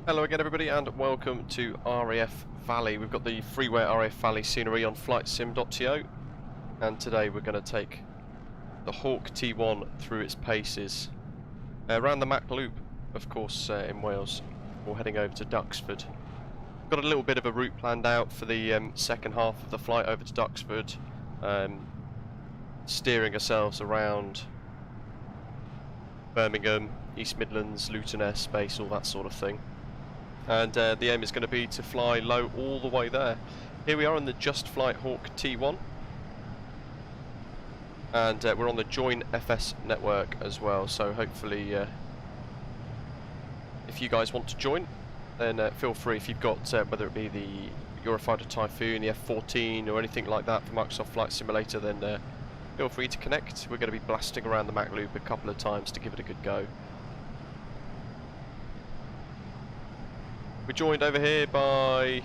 Hello again everybody and welcome to RAF Valley. We've got the freeway RAF Valley scenery on flightsim.to, and today we're going to take the Hawk T1 through its paces around the Mach Loop, of course, in Wales. We're heading over to Duxford. We've got a little bit of a route planned out for the second half of the flight over to Duxford, steering ourselves around Birmingham, East Midlands, Luton airspace, all that sort of thing. And the aim is going to be to fly low all the way there. Here we are on the JustFlight Hawk T1, and we're on the Join FS network as well, so hopefully if you guys want to join, then feel free. If you've got whether it be the Eurofighter Typhoon, the F-14 or anything like that for Microsoft Flight Simulator, then feel free to connect. We're going to be blasting around the Mach Loop a couple of times to give it a good go. We're joined over here by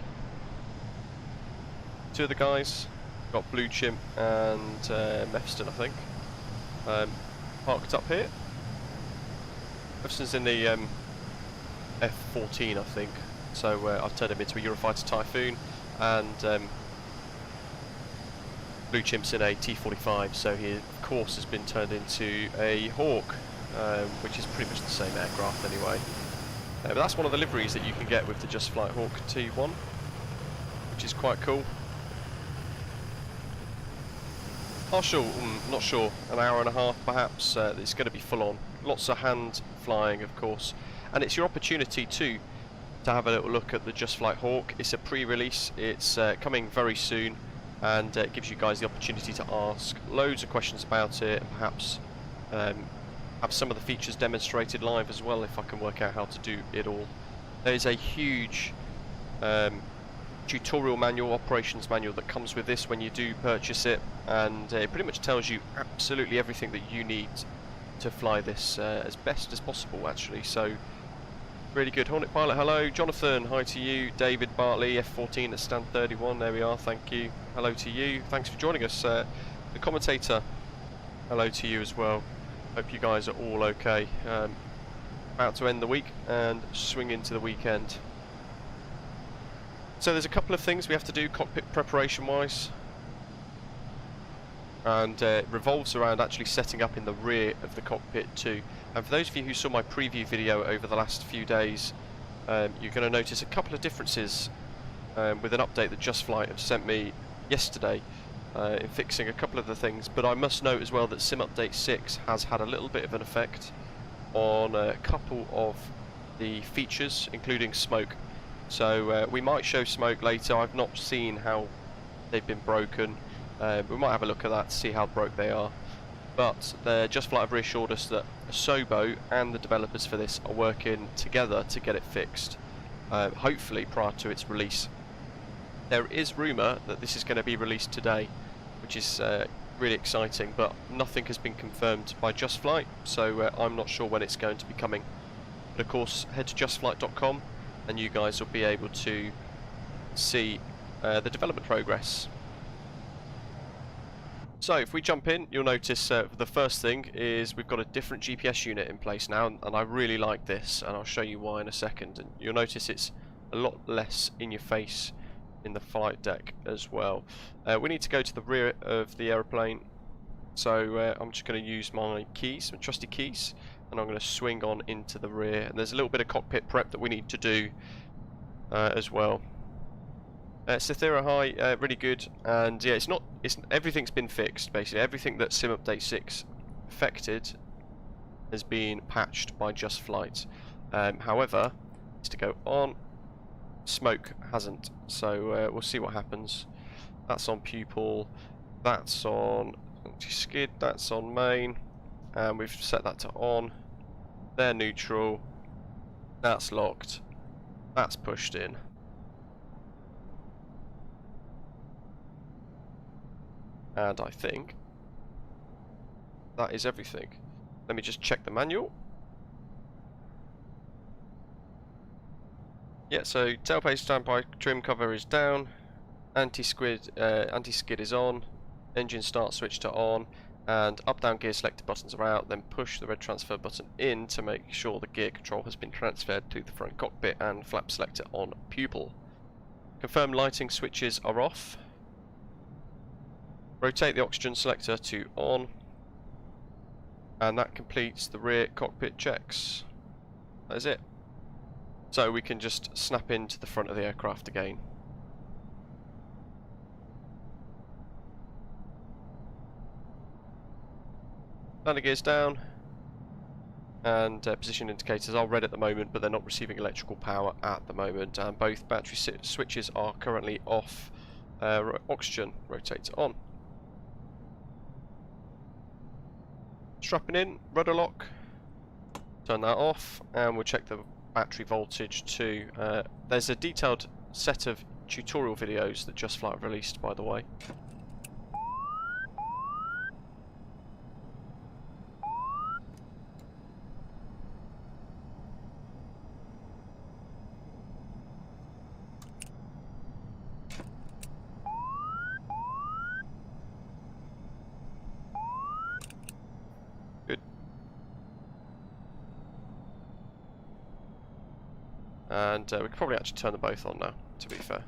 two of the guys. Got Blue Chimp and Mephiston, I think, parked up here. Mephiston's in the F-14, I think, so I've turned him into a Eurofighter Typhoon, and Blue Chimp's in a T-45, so he of course has been turned into a Hawk, which is pretty much the same aircraft anyway. But that's one of the liveries that you can get with the JustFlight Hawk T1, which is quite cool. Partial, not sure, an hour and a half perhaps. It's going to be full on. Lots of hand flying, of course, and it's your opportunity too to have a little look at the JustFlight Hawk. It's a pre-release. It's coming very soon, and it gives you guys the opportunity to ask loads of questions about it, and perhaps have some of the features demonstrated live as well, if I can work out how to do it all. There is a huge tutorial manual, operations manual that comes with this when you do purchase it, and it pretty much tells you absolutely everything that you need to fly this as best as possible, actually. So really good. Hornet Pilot, hello. Jonathan, hi to you. David Bartley, F-14 at stand 31, there we are, thank you. Hello to you, thanks for joining us. The commentator, hello to you as well. Hope you guys are all okay. About to end the week and swing into the weekend. So there's a couple of things we have to do cockpit preparation wise, and it revolves around actually setting up in the rear of the cockpit too. And for those of you who saw my preview video over the last few days, you're going to notice a couple of differences with an update that JustFlight have sent me yesterday. In fixing a couple of the things, but I must note as well that Sim Update 6 has had a little bit of an effect on a couple of the features, including smoke. So we might show smoke later. I've not seen how they've been broken. We might have a look at that to see how broke they are. But JustFlight have reassured us that Asobo and the developers for this are working together to get it fixed, hopefully prior to its release. There is rumour that this is going to be released today, which is really exciting, but nothing has been confirmed by JustFlight, so I'm not sure when it's going to be coming. But of course, head to justflight.com and you guys will be able to see the development progress. So if we jump in, you'll notice the first thing is we've got a different GPS unit in place now, and I really like this, and I'll show you why in a second. And you'll notice it's a lot less in your face in the flight deck as well. We need to go to the rear of the aeroplane, so I'm just going to use my keys, my trusty keys, and I'm going to swing on into the rear. And there's a little bit of cockpit prep that we need to do as well. Cythera, hi, really good, and yeah, everything's been fixed basically. Everything that Sim Update 6 affected has been patched by JustFlight. However, it's to go on. Smoke hasn't, so we'll see what happens. That's on pupil, that's on anti-skid, that's on main, and we've set that to on. They're neutral, that's locked, that's pushed in. And I think that is everything. Let me just check the manual. Yeah, so tailplane standby trim cover is down, anti-skid is on, engine start switch to on, and up down gear selector buttons are out, then push the red transfer button in to make sure the gear control has been transferred to the front cockpit, and flap selector on pupil. Confirm lighting switches are off. Rotate the oxygen selector to on, and that completes the rear cockpit checks. That is it. So we can just snap into the front of the aircraft again. Landing gears down, and position indicators are red at the moment, but they're not receiving electrical power at the moment, and both battery switches are currently off. Oxygen rotates on. Strapping in, rudder lock, turn that off, and we'll check the battery voltage too. There's a detailed set of tutorial videos that JustFlight have released, by the way. Good. And we could probably actually turn them both on now, to be fair.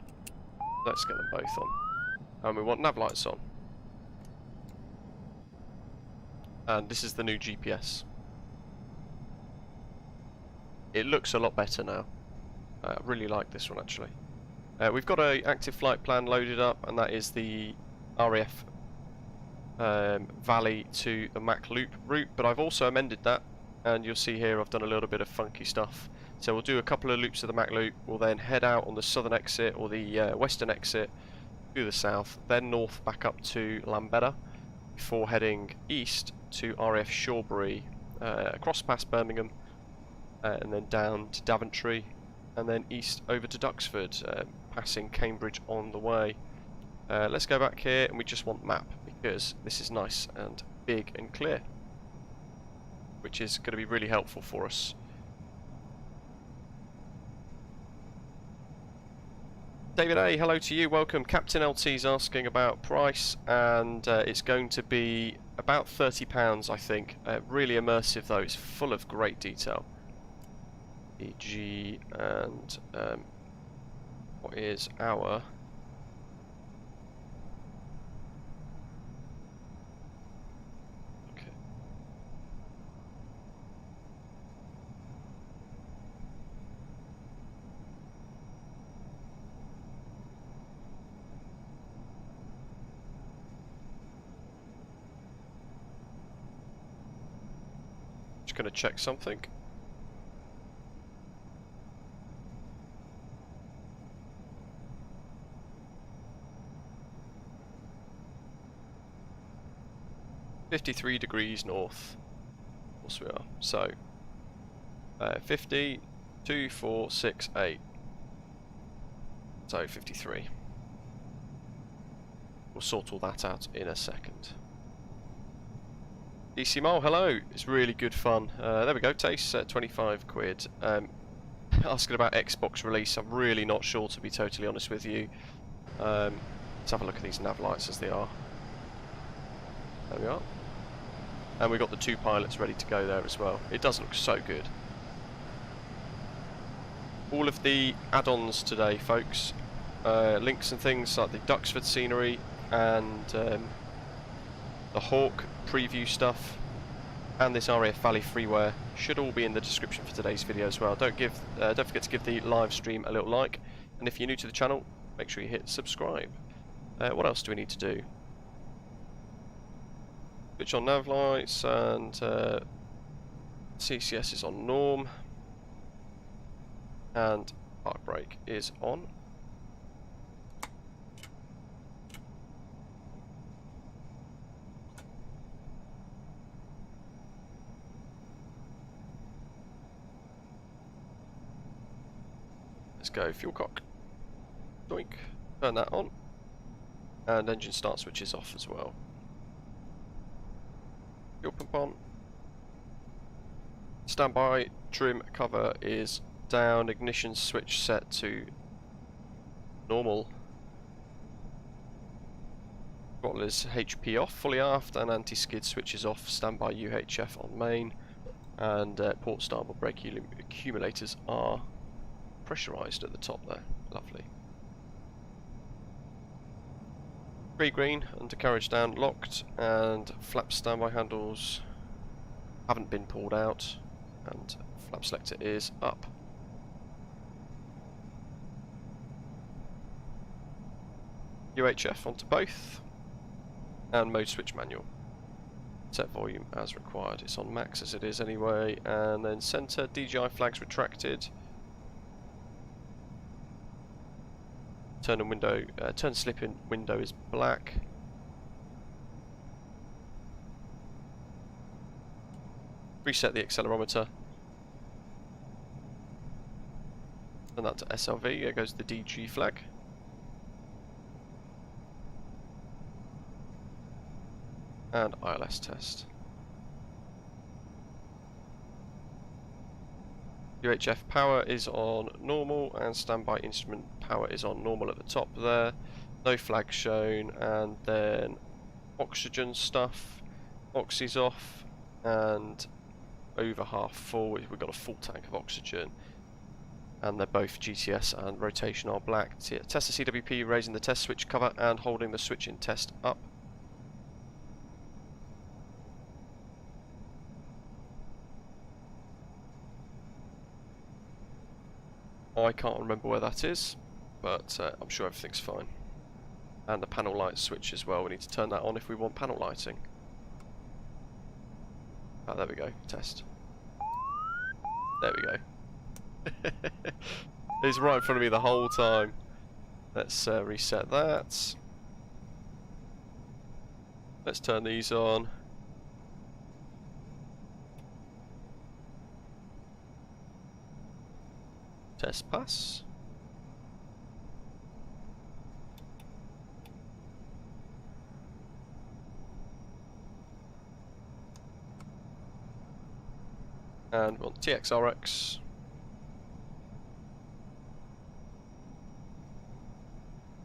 Let's get them both on. And we want nav lights on. And this is the new GPS. It looks a lot better now. I really like this one actually. We've got an active flight plan loaded up, and that is the RAF Valley to the Mach Loop route, but I've also amended that, and you'll see here I've done a little bit of funky stuff. So we'll do a couple of loops of the Mach Loop, we'll then head out on the southern exit or the western exit to the south, then north back up to Lambetta, before heading east to RAF Shawbury, across past Birmingham, and then down to Daventry, and then east over to Duxford, passing Cambridge on the way. Let's go back here, and we just want map, because this is nice and big and clear, which is going to be really helpful for us. David A, hello to you, welcome. Captain LT's asking about price, and it's going to be about £30, I think. Really immersive though, it's full of great detail. EG, and what is our... Okay. Just going to check something. .53 degrees north. Of course we are. So 50, 2, 4, 6, 8. So 53. We'll sort all that out in a second. DC Mole, hello. It's really good fun. There we go. Taste 25 quid. Asking about Xbox release. I'm really not sure, to be totally honest with you. Let's have a look at these nav lights as they are. There we are. And we've got the two pilots ready to go there as well. It does look so good. All of the add-ons today, folks. Links and things like the Duxford scenery and the Hawk preview stuff and this RAF Valley freeware should all be in the description for today's video as well. Don't forget to give the live stream a little like, and if you're new to the channel, make sure you hit subscribe. What else do we need to do? Switch on nav lights, and CCS is on norm, and park brake is on. Let's go fuel cock. Doink. Turn that on, and engine start switch is off as well. Fuel pump on. Standby trim cover is down. Ignition switch set to normal. Throttle is HP off, fully aft, and anti-skid switches off. Standby UHF on main, and port starboard brake accumulators are pressurised at the top there. Lovely. 3 green, undercarriage down, locked, and flap standby handles haven't been pulled out, and flap selector is up. UHF onto both, and mode switch manual. Set volume as required. It's on max as it is anyway, and then centre, DJI flags retracted. Turn and window, turn slip in window is black. Reset the accelerometer. And that to SLV, there goes the DG flag. And ILS test. UHF power is on normal, and standby instrument power is on normal at the top there. No flag shown, and then oxygen stuff. Oxy's off, and over half full. We've got a full tank of oxygen, and they're both GTS and rotation are black. Test the CWP, raising the test switch cover and holding the switch in test up. I can't remember where that is, but I'm sure everything's fine. And the panel light switch as well, we need to turn that on if we want panel lighting. Ah, there we go, test. There we go. It's right in front of me the whole time. Let's reset that. Let's turn these on. Test pass. And we want TXRX.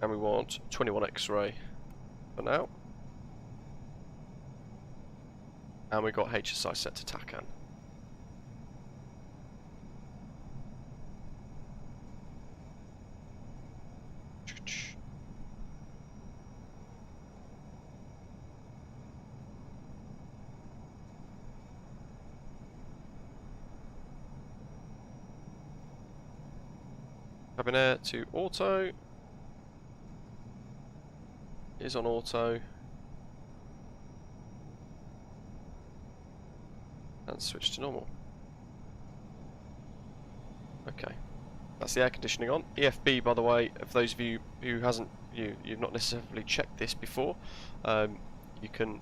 And we want 21 X-ray for now. And we've got HSI set to TACAN. Cabin air to auto. Is on auto. And switch to normal. Okay. That's the air conditioning on. EFB, by the way, for those of you who you've not necessarily checked this before, you can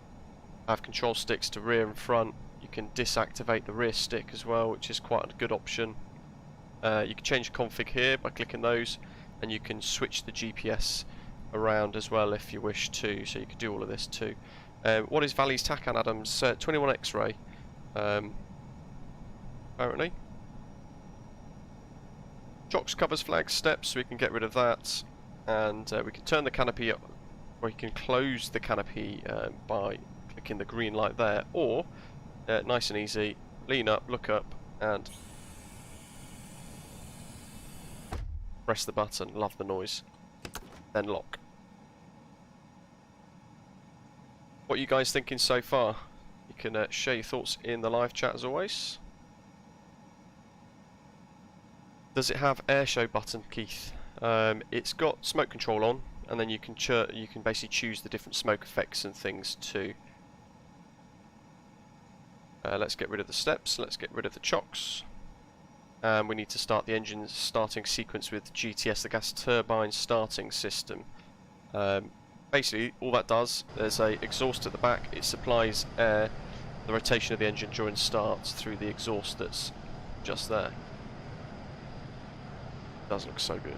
have control sticks to rear and front. You can disactivate the rear stick as well, which is quite a good option. You can change config here by clicking those, and you can switch the GPS around as well if you wish to, so you can do all of this too. What is Valley's TACAN, Adams? 21 X-ray, apparently. Chocks, covers, flags, steps, so we can get rid of that, and we can turn the canopy up, or you can close the canopy by clicking the green light there, or nice and easy, lean up, look up, and press the button. Love the noise. Then lock. What are you guys thinking so far? You can share your thoughts in the live chat as always. Does it have air show button, Keith? It's got smoke control on, and then you can basically choose the different smoke effects and things too. Let's get rid of the steps. Let's get rid of the chocks. We need to start the engine starting sequence with GTS, the gas turbine starting system. Basically, all that does, there's a exhaust at the back. It supplies air, the rotation of the engine during start through the exhaust that's just there. Does look so good.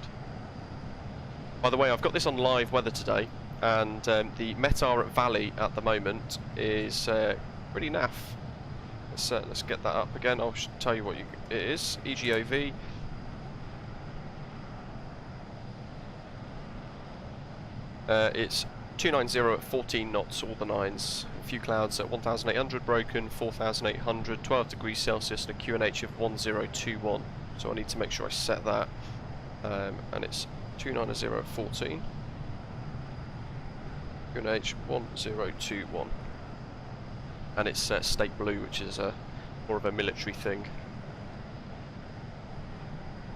By the way, I've got this on live weather today, and the METAR at Valley at the moment is pretty naff. Let's get that up again. I'll tell you what it is. EGOV. It's 290 at 14 knots, all the nines. A few clouds at 1,800 broken, 4,800, 12 degrees Celsius, and a QNH of 1021. So I need to make sure I set that. And it's 290 at 14. QNH 1021. And it's state blue, which is more of a military thing.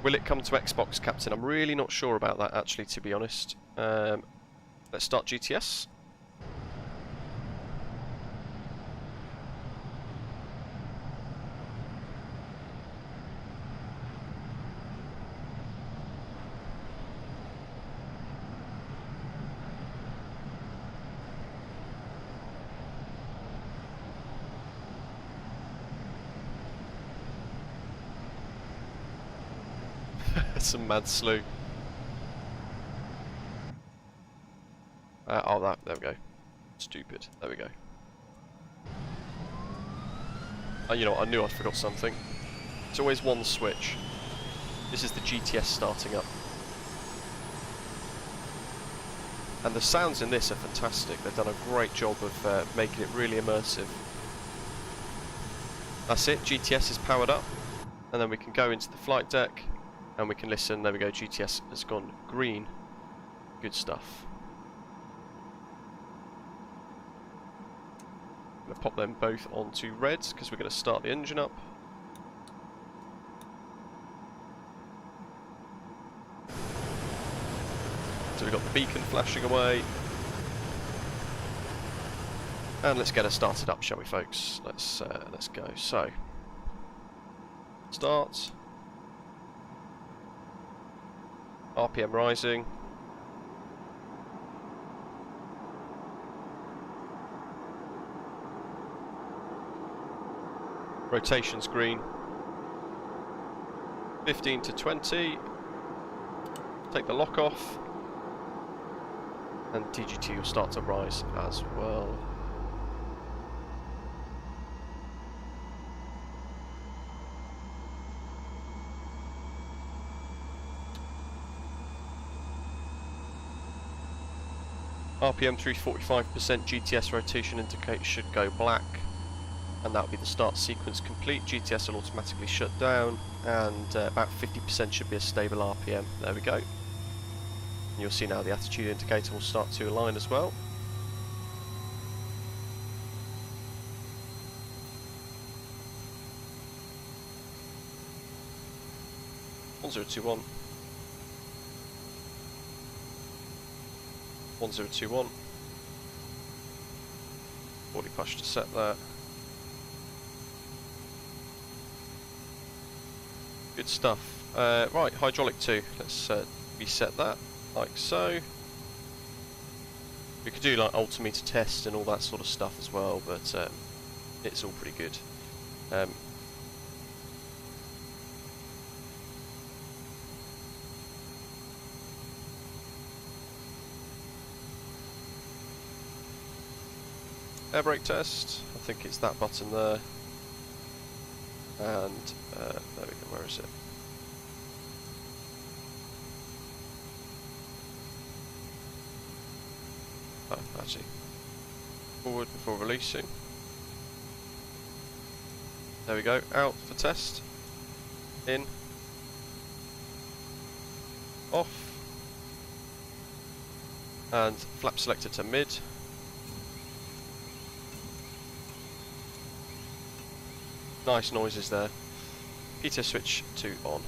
Will it come to Xbox, Captain? I'm really not sure about that, actually, to be honest. Let's start GTS. Some mad slew. Oh, there we go. Stupid. There we go. You know what, I knew I forgot something. It's always one switch. This is the GTS starting up. And the sounds in this are fantastic. They've done a great job of making it really immersive. That's it, GTS is powered up. And then we can go into the flight deck. And we can listen. There we go, GTS has gone green. Good stuff. I'm going to pop them both onto reds because we're going to start the engine up. So we've got the beacon flashing away. And let's get her started up, shall we, folks? Let's go. So, start. RPM rising. Rotation's green. 15 to 20. Take the lock off. And TGT will start to rise as well. RPM through 45%, GTS rotation indicator should go black, and that will be the start sequence complete. GTS will automatically shut down, and about 50% should be a stable RPM. There we go. And you'll see now the attitude indicator will start to align as well. One 1021. 1021. 40 push to set that. Good stuff. Right, hydraulic 2. Let's reset that like so. We could do like altimeter test and all that sort of stuff as well, but it's all pretty good. Air brake test, I think it's that button there, and there we go, where is it? Oh, actually, forward before releasing. There we go, out for test, in, off, and flap selector to mid. Nice noises there. Pitot switch to on.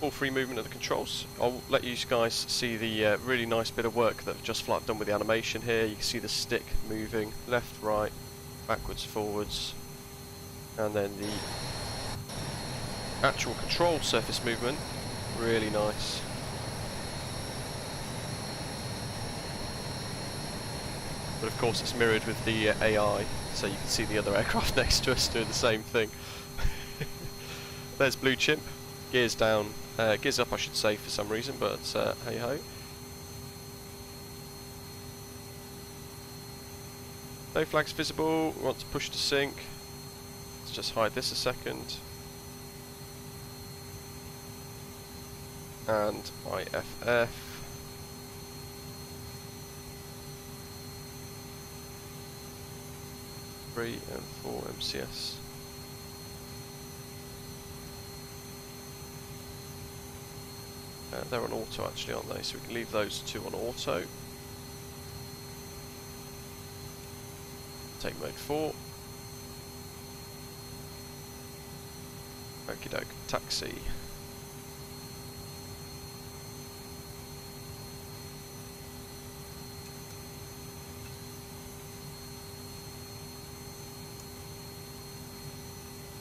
Full free movement of the controls. I'll let you guys see the really nice bit of work that JustFlight done with the animation here. You can see the stick moving left, right, backwards, forwards, and then the actual control surface movement. Really nice. But of course it's mirrored with the AI, so you can see the other aircraft next to us doing the same thing. There's Blue Chimp, gears down, gears up I should say for some reason, but hey ho. No flags visible, we want to push to sync. Let's just hide this a second. And IFF. 3 and 4 MCS. They're on auto actually, aren't they? So we can leave those two on auto. Take mode 4. Okie doke, taxi.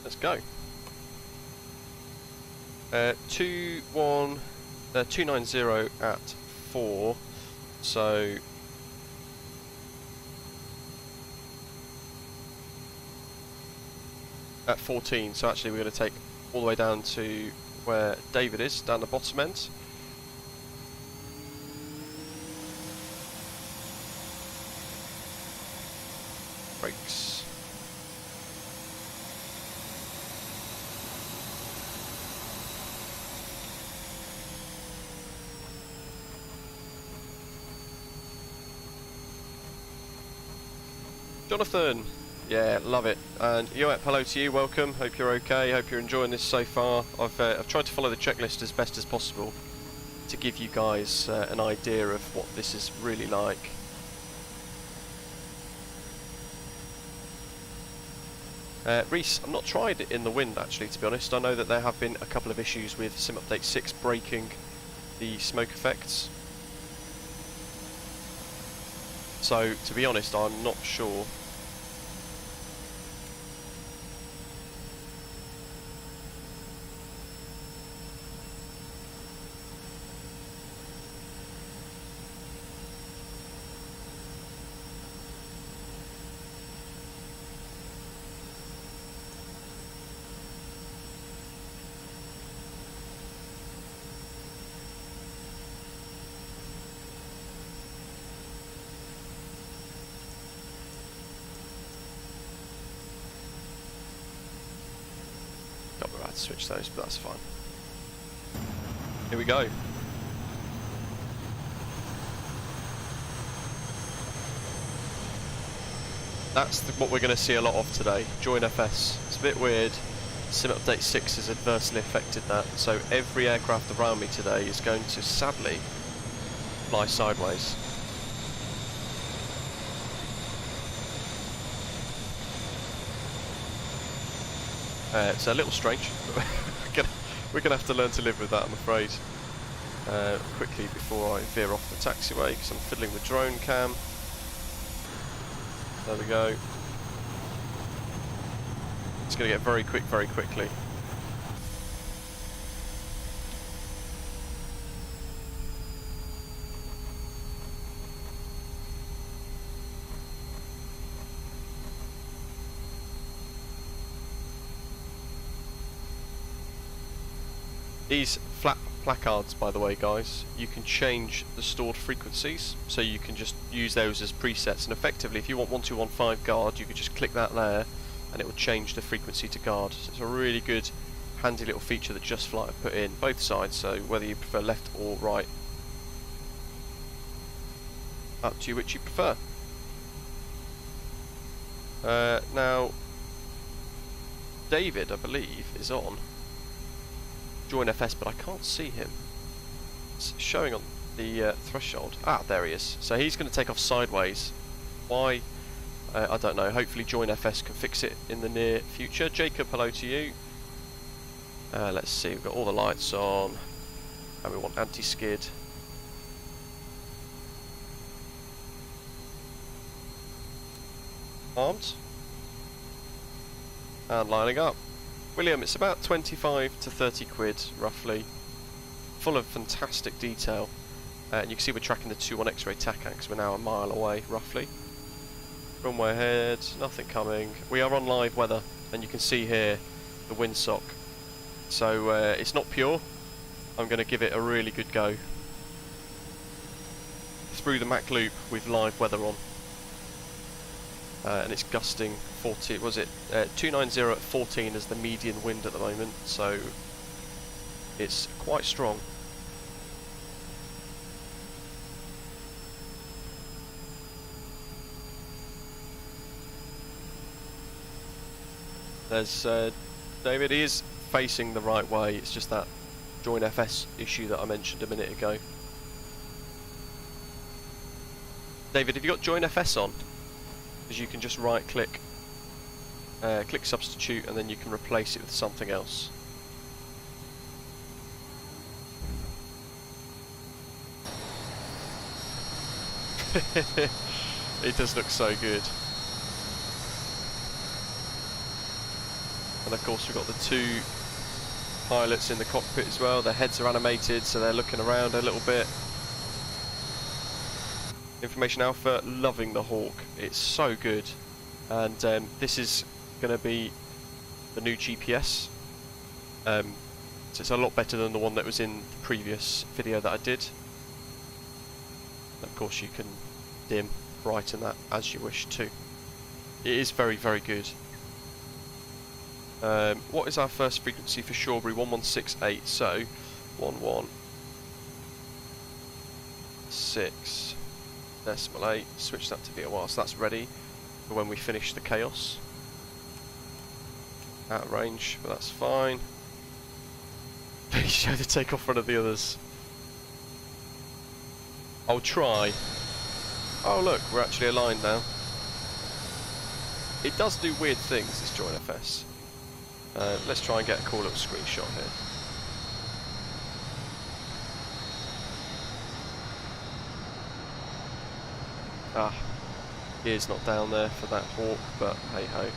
Let's go. 290 at 4. So at 14. So actually we're going to take all the way down to where David is, down the bottom end. Brakes. Jonathan, yeah, love it. And Yoep, hello to you, welcome. Hope you're okay. Hope you're enjoying this so far. I've tried to follow the checklist as best as possible to give you guys an idea of what this is really like. Reese, I've not tried it in the wind actually, to be honest. I know that there have been a couple of issues with Sim Update 6 breaking the smoke effects. So, to be honest, I'm not sure. Switch those, but that's fine. Here we go. That's what we're going to see a lot of today. Join FS. It's a bit weird. Sim Update 6 has adversely affected that, so every aircraft around me today is going to sadly fly sideways. It's a little strange, but we're going to have to learn to live with that, I'm afraid. Quickly before I veer off the taxiway, because I'm fiddling with drone cam. There we go. It's going to get very quick very quickly. These flat placards, by the way, guys, you can change the stored frequencies, so you can just use those as presets, and effectively if you want 1215 guard, you can just click that there and it will change the frequency to guard. So it's a really good handy little feature that JustFlight have put in both sides, so whether you prefer left or right, up to you which you prefer. Now David, I believe, is on Join FS, but I can't see him. It's showing on the threshold. Ah, there he is. So he's going to take off sideways. Why? I don't know. Hopefully Join FS can fix it in the near future. Jacob, hello to you. Let's see, we've got all the lights on. And we want anti-skid. Armed. And lining up. William, it's about 25 to 30 quid, roughly. Full of fantastic detail. And you can see we're tracking the 2-1 X-ray TACAN because we're now a mile away, roughly. Runway ahead, nothing coming. We are on live weather, and you can see here the windsock. So it's not pure. I'm going to give it a really good go. Through the Mach Loop with live weather on. And it's gusting 40, was it 290 at 14 as the median wind at the moment, so it's quite strong. There's David. He is facing the right way. It's just that join FS issue that I mentioned a minute ago. David, have you got join FS on? Because you can just right click, click substitute, and then you can replace it with something else. It does look so good. And of course we've got the two pilots in the cockpit as well. Their heads are animated, so they're looking around a little bit. Information Alpha, loving the Hawk. It's so good. And this is going to be the new GPS. So it's a lot better than the one that was in the previous video that I did. And of course you can dim, brighten that as you wish too. It is very, very good. What is our first frequency for Shawbury? 1168, so 116.8, switch that to VOR, so that's ready for when we finish the chaos. Out of range, but that's fine. Please show the takeoff front of the others. I'll try. Oh look, we're actually aligned now. It does do weird things, this join FS. Let's try and get a cool little screenshot here. Ah, gear's not down there for that Hawk, but hey ho.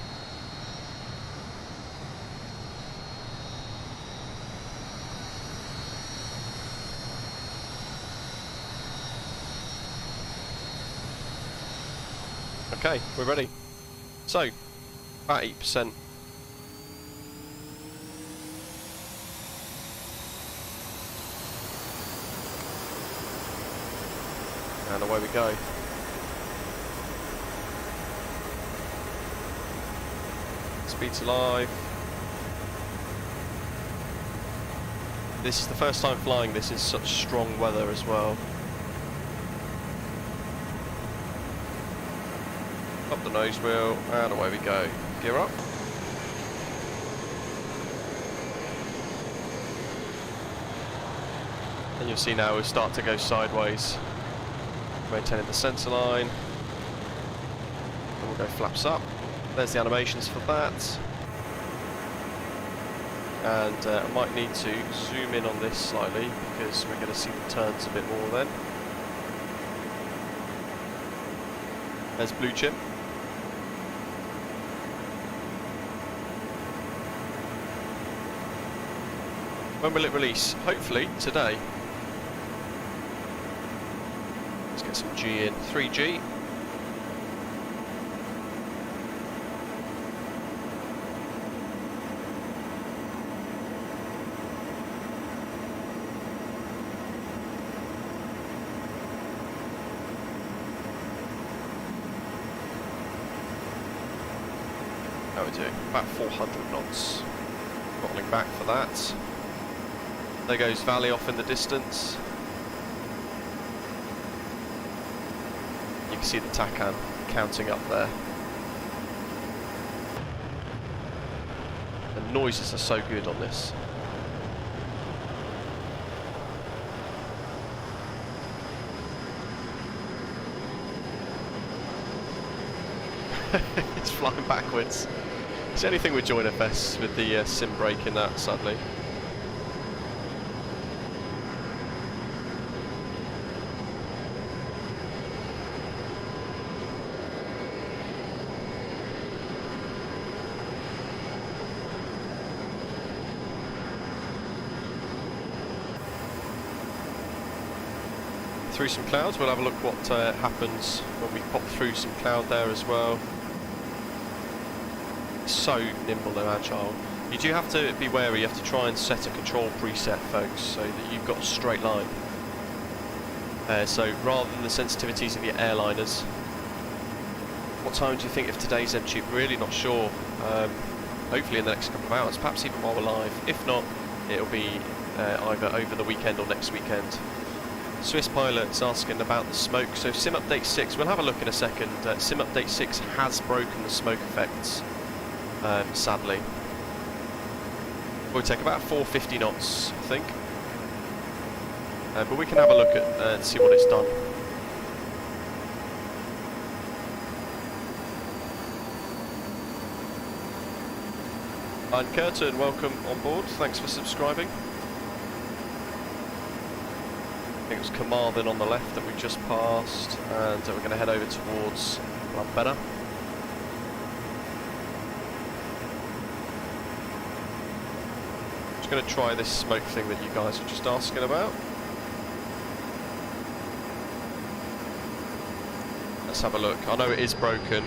Okay, we're ready. So, about 8%. And away we go. Speed to live. This is the first time flying this in such strong weather as well. Up the nose wheel, and away we go. Gear up. And you'll see now we start to go sideways. Maintaining the centre line. And we'll go flaps up. There's the animations for that. And I might need to zoom in on this slightly because we're going to see the turns a bit more then. There's blue chip. When will it release? Hopefully today. Let's get some G in. 3G. How are we doing? About 400 knots. Throttling back for that. There goes Valley off in the distance. You can see the TACAN counting up there. The noises are so good on this. It's flying backwards. It's the only thing with join FS with the sim brake in that, sadly. Through some clouds, we'll have a look what happens when we pop through some cloud there as well. So nimble and agile. You do have to be wary, you have to try and set a control preset, folks, so that you've got a straight line. So rather than the sensitivities of your airliners. What time do you think of today's MTube? Really not sure. Hopefully in the next couple of hours, perhaps even while we're live. If not, it'll be either over the weekend or next weekend. Swiss pilot's asking about the smoke. So Sim Update 6, we'll have a look in a second. Sim Update 6 has broken the smoke effects. sadly. We'll take about 450 knots, I think. But we can have a look at and see what it's done. And Curtin, welcome on board. Thanks for subscribing. I think it was Carmarthen on the left that we just passed, and we're going to head over towards Lampeter. Just going to try this smoke thing that you guys were just asking about. Let's have a look. I know it is broken.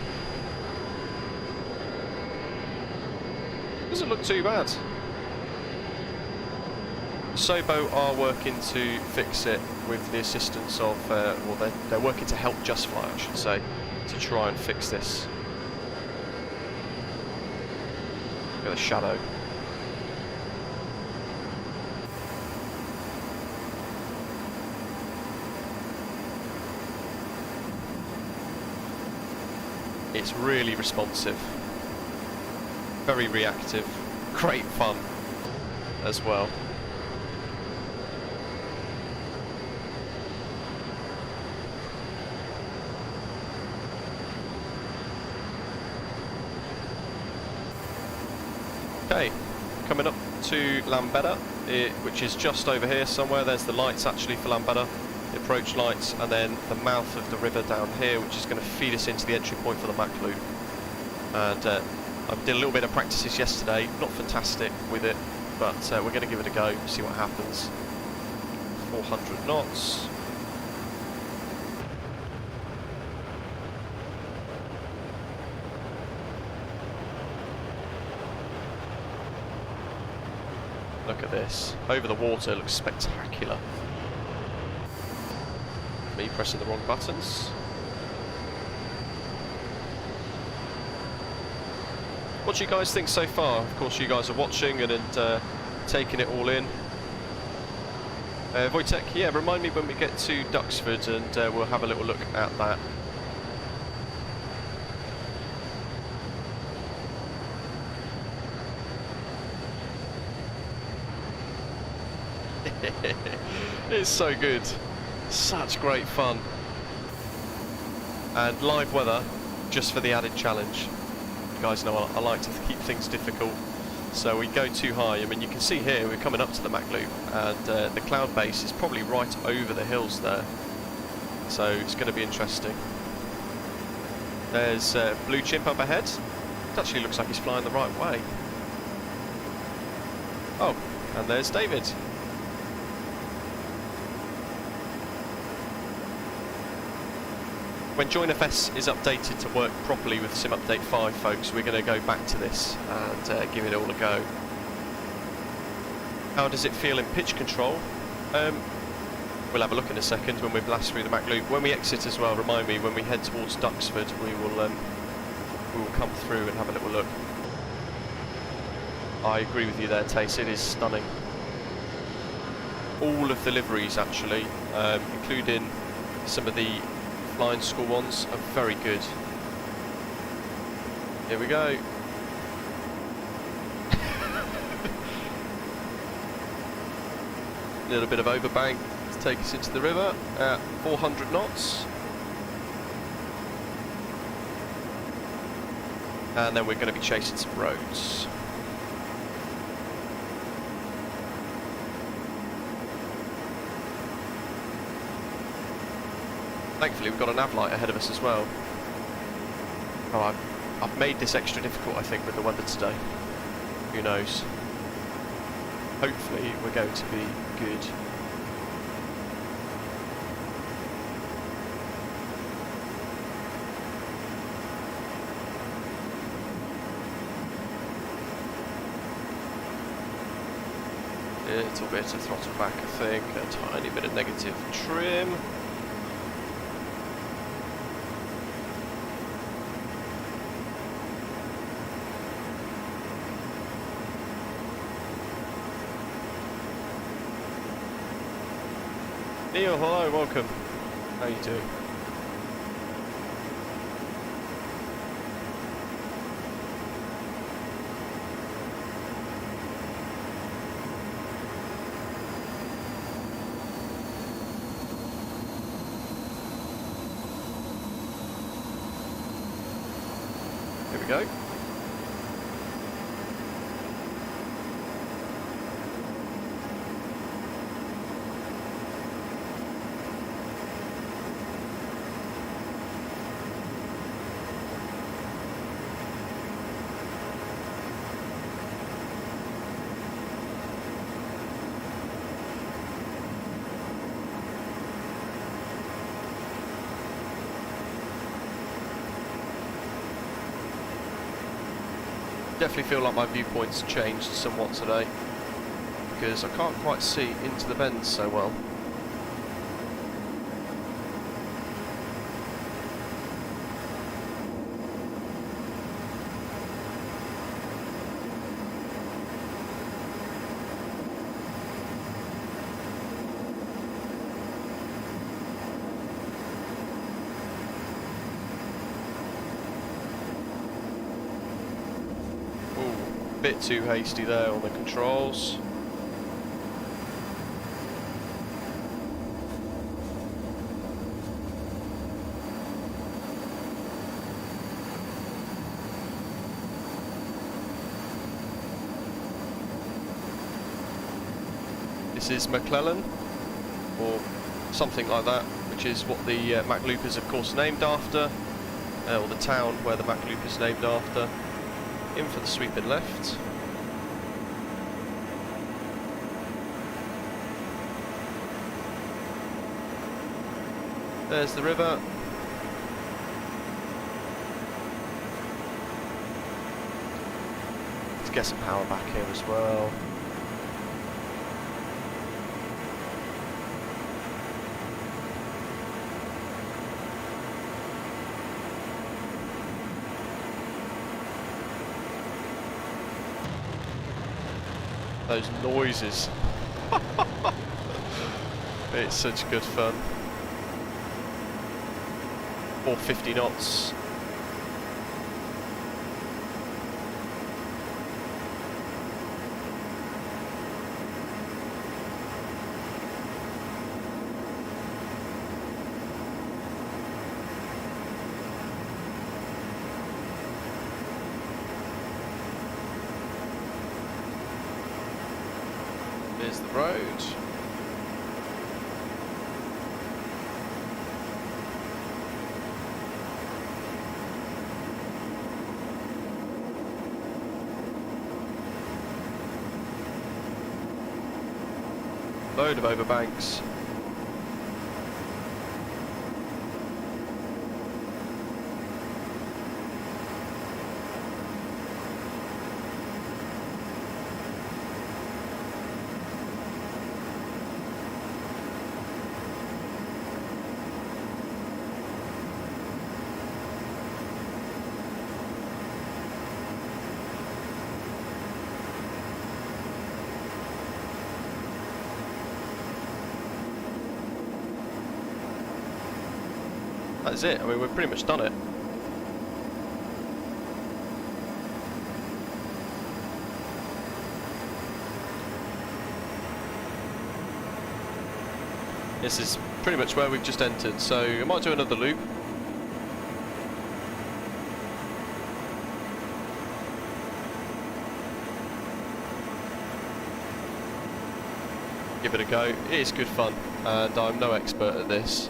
Doesn't look too bad. Sobo are working to fix it with the assistance of, well, they're working to help JustFlight, I should say, to try and fix this. Look at the shadow. It's really responsive. Very reactive, great fun as well. Okay, coming up to Lampeter, which is just over here somewhere. There's the lights actually for Lampeter, the approach lights, and then the mouth of the river down here, which is going to feed us into the entry point for the Mach Loop. And I did a little bit of practices yesterday, not fantastic with it, but we're going to give it a go, see what happens. 400 knots. Look at this. Over the water, looks spectacular. Me pressing the wrong buttons. What do you guys think so far? Of course, you guys are watching and taking it all in. Wojtek, yeah, remind me when we get to Duxford and we'll have a little look at that. It's so good. Such great fun. And live weather, just for the added challenge. You guys know I like to keep things difficult, so we go too high. I mean, you can see here we're coming up to the Mach Loop, and the cloud base is probably right over the hills there, so it's going to be interesting. There's Blue Chimp up ahead. It actually looks like he's flying the right way. Oh, and there's David. When JoinFS is updated to work properly with Sim Update 5, folks, we're going to go back to this and give it all a go. How does it feel in pitch control? We'll have a look in a second when we blast through the Mach Loop. When we exit as well, remind me, when we head towards Duxford, we will come through and have a little look. I agree with you there, Tace, it is stunning. All of the liveries, actually, including some of the flying school ones, are very good. Here we go. A little bit of overbank to take us into the river at 400 knots. And then we're going to be chasing some roads. Thankfully we've got a nav light ahead of us as well. Oh, I've made this extra difficult, I think, with the weather today. Who knows? Hopefully we're going to be good. Little bit of throttle back, I think, a tiny bit of negative trim. Neil, hello, welcome. How you doing? we go. Definitely feel like my viewpoint's changed somewhat today because I can't quite see into the bends so well. Bit too hasty there on the controls. This is McClellan, or something like that, which is what the Mach Loop is of course named after, or the town where the Mach Loop is named after. In for the sweeping left. There's the river. Let's get some power back here as well. Those noises. It's such good fun. 450 knots. There's the road. Load of overbanks. That's it. I mean, we've pretty much done it. This is pretty much where we've just entered, so I might do another loop. Give it a go. It is good fun, and I'm no expert at this.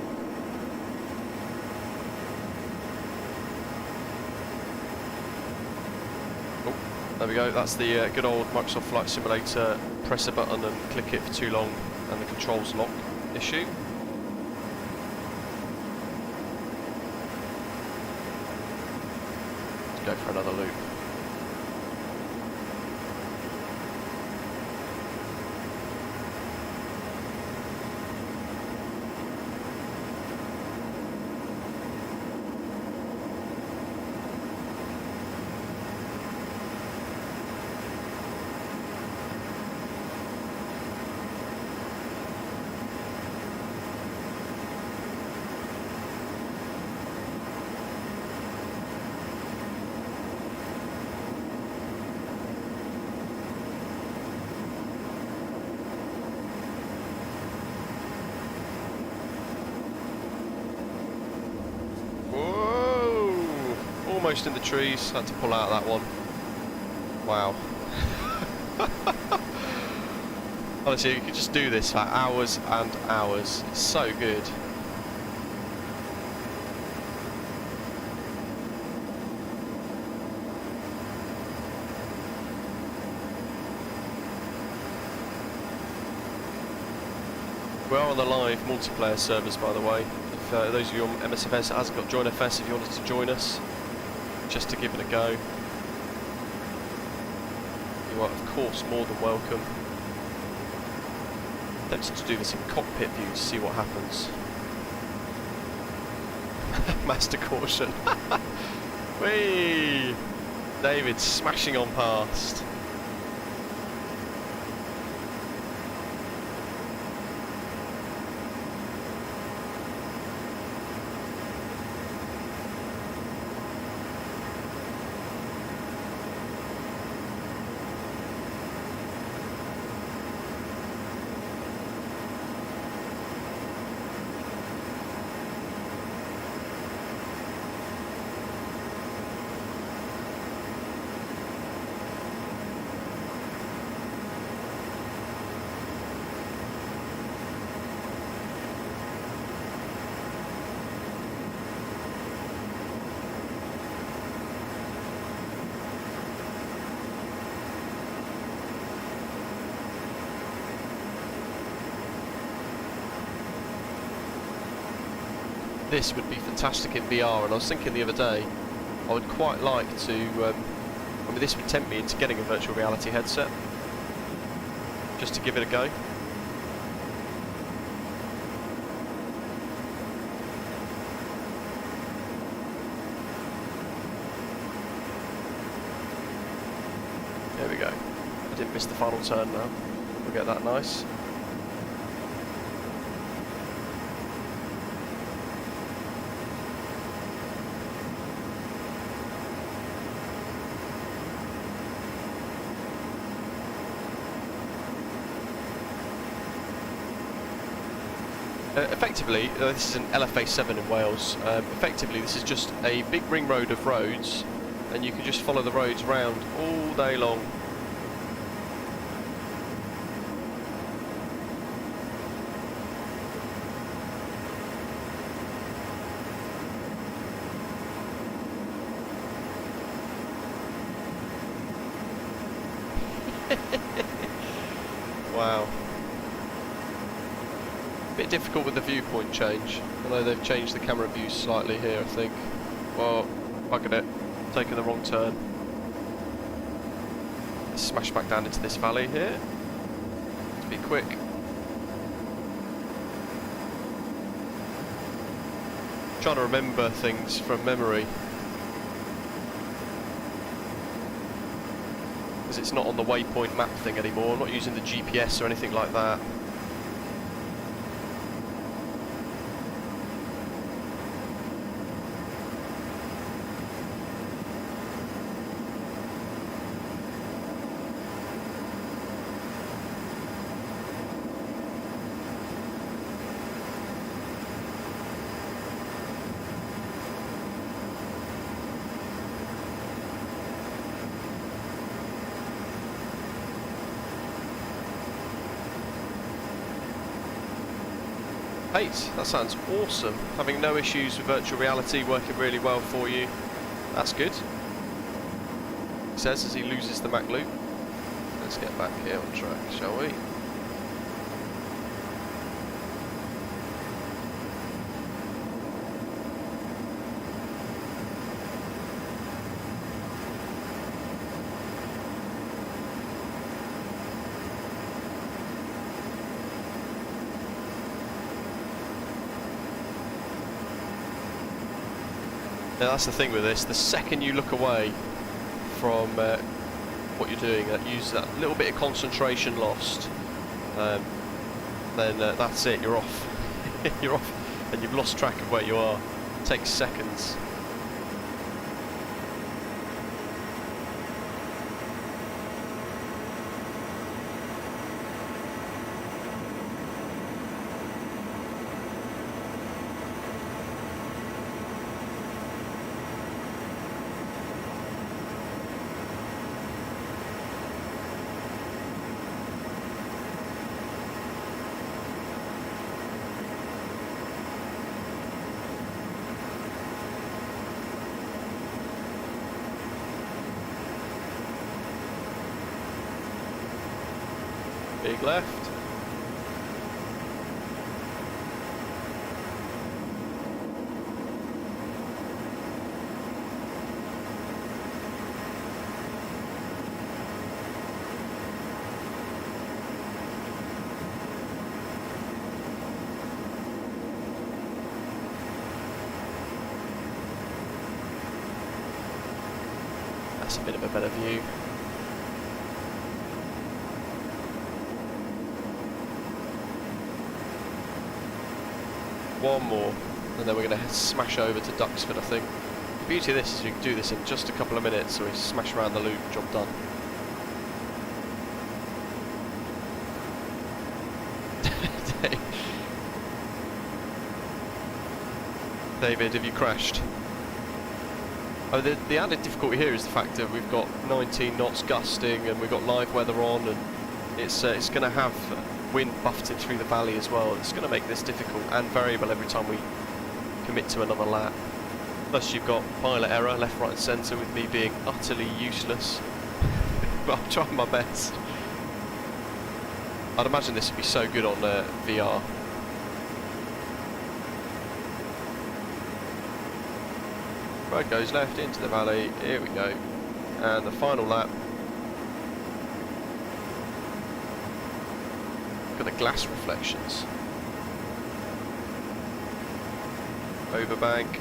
There we go, that's the good old Microsoft Flight Simulator press a button and click it for too long and the controls lock issue. Let's go for another loop. almost in the trees. Had to pull out that one. Wow. Honestly, you could just do this for hours and hours. It's so good. We are on the live multiplayer servers, by the way. If those of you on MSFS that hasn't got Join FS, if you wanted to join us, just to give it a go, you are of course more than welcome. Tempted to do this in cockpit view to see what happens. Master caution. Whee! David smashing on past. This would be fantastic in VR, and I was thinking the other day I would quite like to, I mean this would tempt me into getting a virtual reality headset just to give it a go. There we go. I didn't miss the final turn now. We'll get that nice. Effectively, this is an LFA7 in Wales. Effectively, this is just a big ring road of roads, and you can just follow the roads round all day long. Wow. Bit difficult with the viewpoint change. I know they've changed the camera view slightly here, I think. Well, buggered it. Taking the wrong turn. Let's smash back down into this valley here. Let's be quick. Trying to remember things from memory. Because it's not on the waypoint map thing anymore. I'm not using the GPS or anything like that. That sounds awesome. Having no issues with virtual reality, working really well for you. That's good. He says as he loses the Mach Loop. Let's get back here on track, shall we? Now that's the thing with this, the second you look away from what you're doing, use that little bit of concentration lost, then that's it, you're off. You're off and you've lost track of where you are. It takes seconds. Big left. That's a bit of a better view. One more, and then we're going to smash over to Duxford, I think. The beauty of this is you can do this in just a couple of minutes, so we smash around the loop, job done. David, have you crashed? Oh, the added difficulty here is the fact that we've got 19 knots gusting and we've got live weather on, and it's going to have wind buffeting through the valley as well. It's going to make this difficult and variable every time we commit to another lap. Plus you've got pilot error left, right and centre with me being utterly useless. But I'm trying my best. I'd imagine this would be so good on VR. Road goes left into the valley, here we go. And the final lap. Look at the glass reflections. Overbank.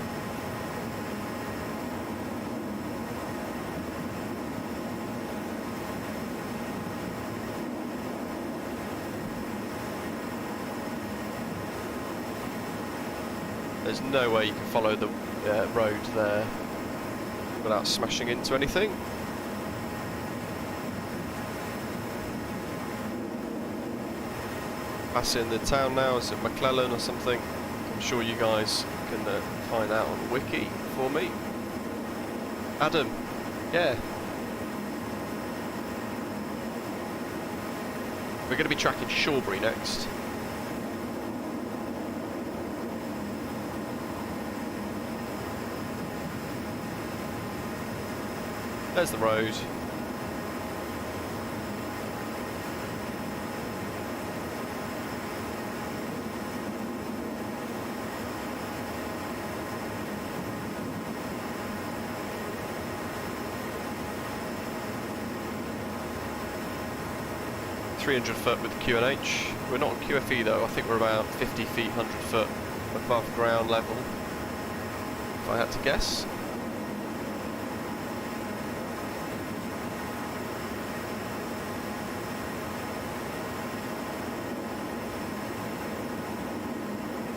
There's no way you can follow the road there without smashing into anything. Passing the town now, is it McClellan or something? I'm sure you guys can find out on the wiki for me. Adam, yeah. We're going to be tracking Shawbury next. There's the road. .300 with QNH. We're not on QFE though, I think we're about 50 feet, 100 foot above ground level, if I had to guess.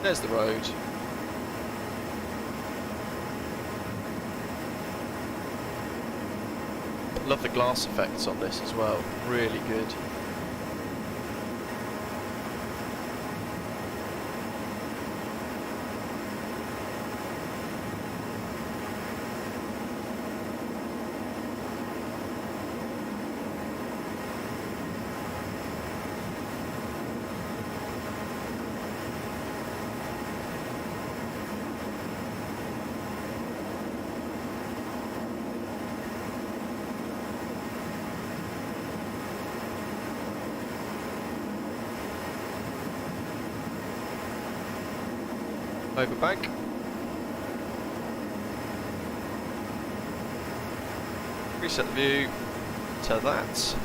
There's the road. Love the glass effects on this as well, really good. Overbank. Reset the view to that.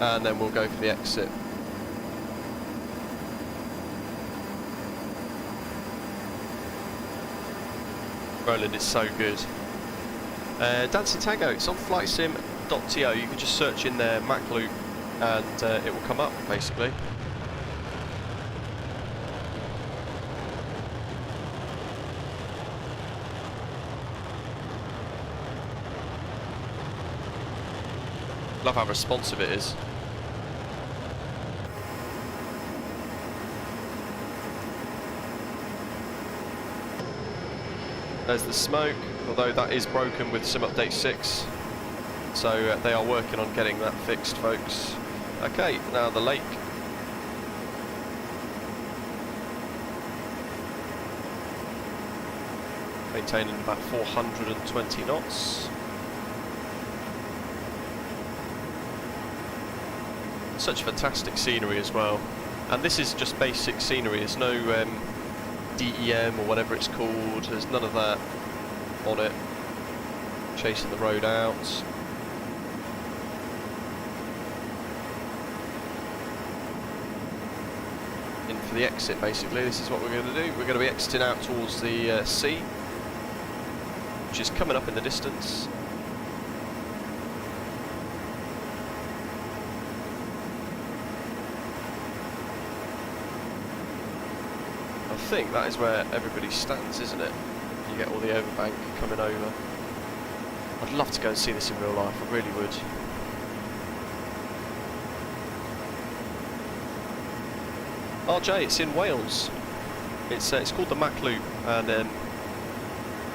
And then we'll go for the exit. Roland is so good. Dancing Tango, it's on flightsim.to. You can just search in there Mach Loop and it will come up basically. Love how responsive it is. There's the smoke, although that is broken with Sim Update 6. So they are working on getting that fixed, folks. Okay, now the lake. Maintaining about 420 knots. Such fantastic scenery as well. And this is just basic scenery, there's no DEM or whatever it's called, there's none of that on it. Chasing the road out. In for the exit basically, this is what we're going to do. We're going to be exiting out towards the sea, which is coming up in the distance. I think that is where everybody stands, isn't it? You get all the overbank coming over. I'd love to go and see this in real life, I really would. RJ, it's in Wales. It's called the Mach Loop, and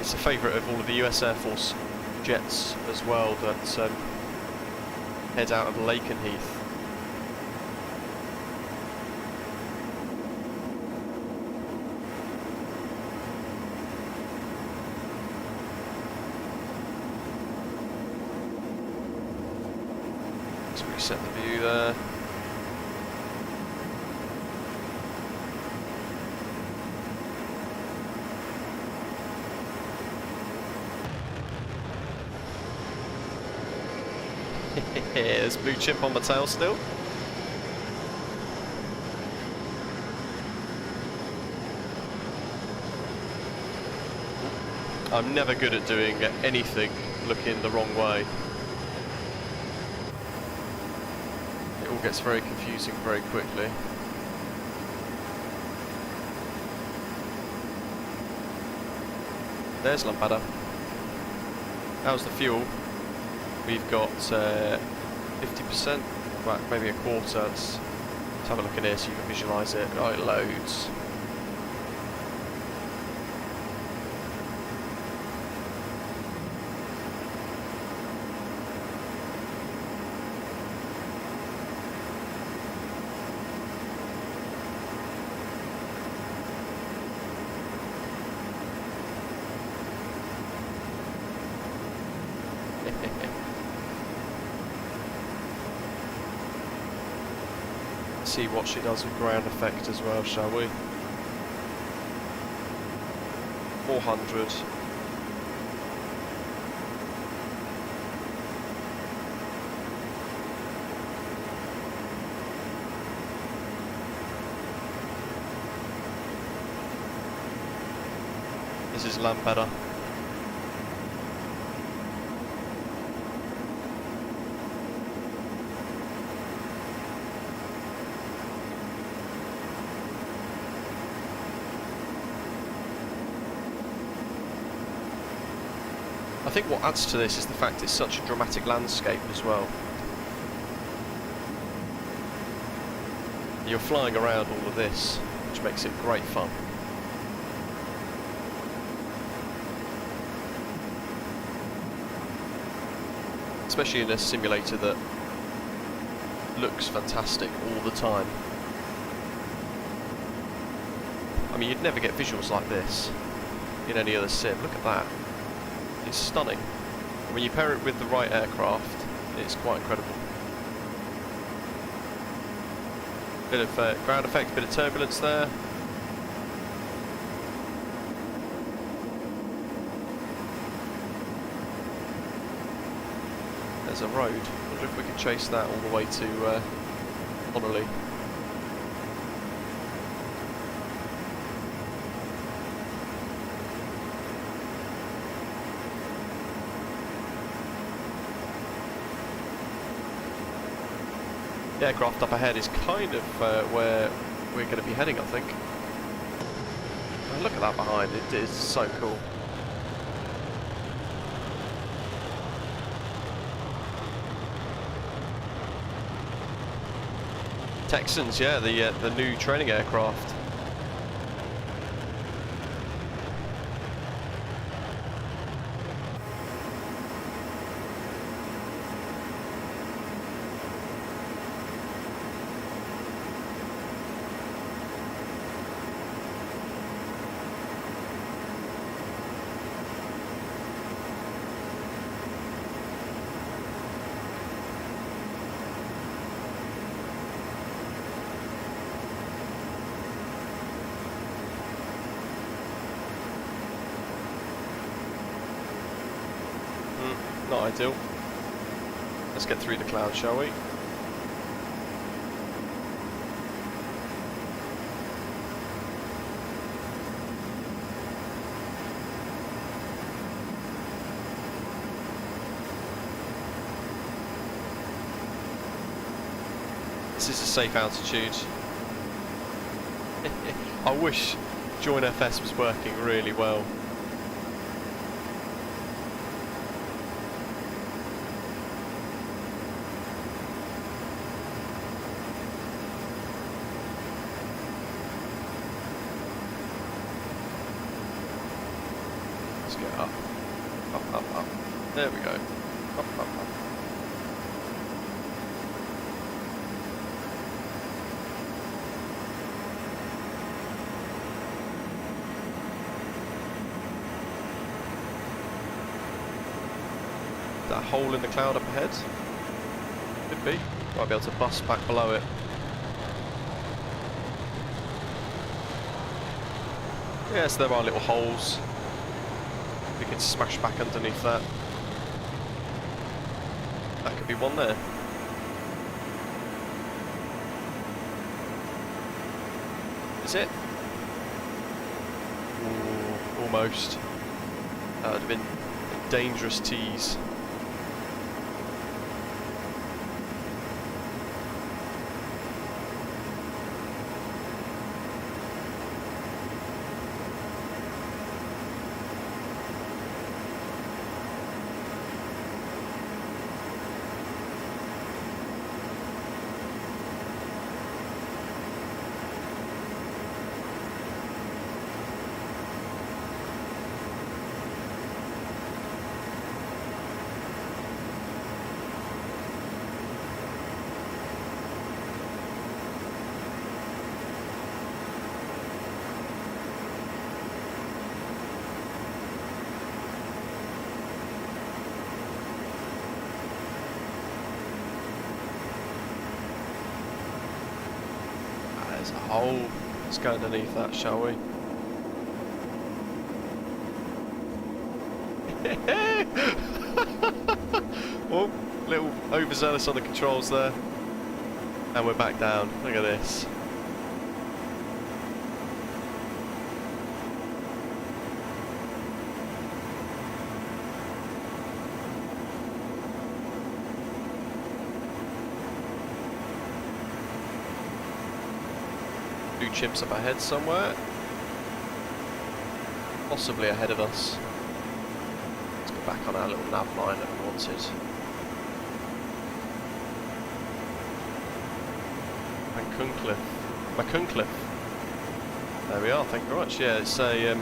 it's a favourite of all of the US Air Force jets as well that head out of Lakenheath. Let's reset the view there. There's blue chip on my tail still. I'm never good at doing anything looking the wrong way. It all gets very confusing very quickly. There's Lambada. How's the fuel? We've got 50%, well, maybe a quarter. Let's have a look in here so you can visualise it. Right, loads. See what she does with ground effect as well, shall we? 400. This is Lambada. I think what adds to this is the fact it's such a dramatic landscape as well. You're flying around all of this, which makes it great fun. Especially in a simulator that looks fantastic all the time. I mean, you'd never get visuals like this in any other sim. Look at that. It's stunning. When you pair it with the right aircraft, it's quite incredible. Bit of ground effect, bit of turbulence there. There's a road. I wonder if we can chase that all the way to Honolulu. The aircraft up ahead is kind of where we're going to be heading, I think. Oh, look at that behind, it is so cool. Texans, yeah, the new training aircraft. not ideal. Let's get through the cloud, shall we? This is a safe altitude. I wish Join FS was working really well. Let's get up. Up, up, up. There we go. Up, up, up. That hole in the cloud up ahead? Could be. Might be able to bust back below it. Yes, there are little holes. We can smash back underneath that. That could be one there. Is it? Ooh, almost. That would have been a dangerous tease. There's a hole. Let's go underneath that, shall we? Oh, little overzealous on the controls there. And we're back down. Look at this. Two chimps up ahead somewhere. Possibly ahead of us. Let's go back on our little nav line that we wanted. Macuncliffe. There we are, thank you very much. Yeah, it's a,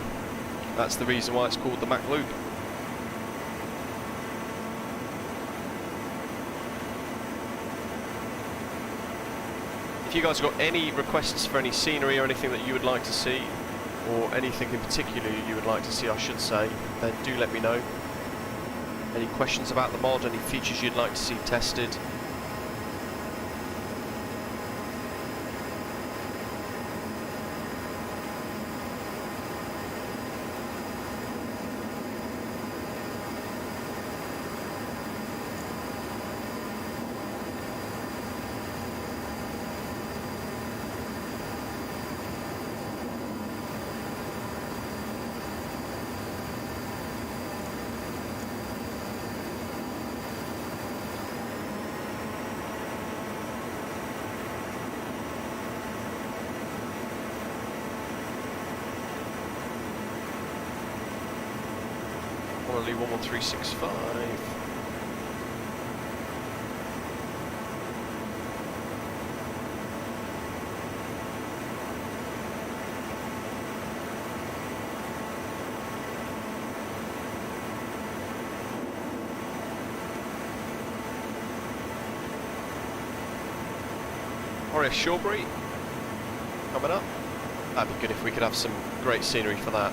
that's the reason why it's called the Mach Loop. If you guys have got any requests for any scenery or anything that you would like to see, or anything in particular you would like to see, I should say, then do let me know. Any questions about the mod, any features you'd like to see tested? Only 11365. RAF Shawbury coming up. That'd be good if we could have some great scenery for that.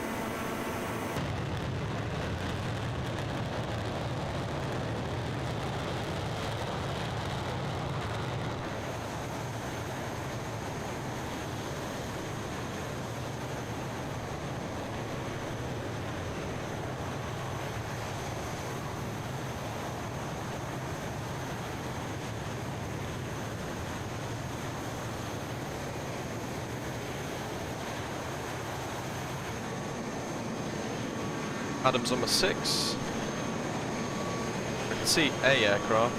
Adam's on my 6. I can see a aircraft.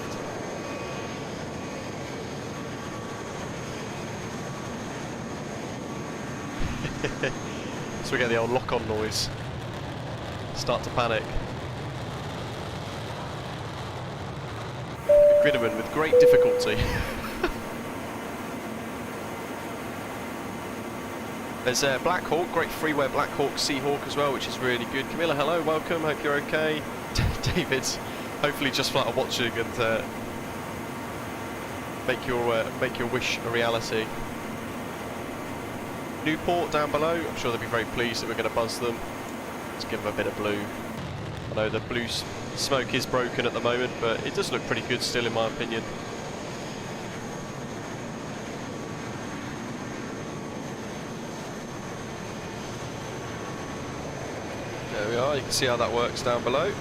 So we get the old lock-on noise. Start to panic. Grinneman with great difficulty. There's Black Hawk, great freeware Black Hawk Seahawk as well, which is really good. Camilla, hello, welcome, hope you're okay. David, hopefully JustFlight are watching and make your wish a reality. Newport down below, I'm sure they'll be very pleased that we're going to buzz them. Let's give them a bit of blue. I know the blue smoke is broken at the moment, but it does look pretty good still in my opinion. There we are, you can see how that works down below.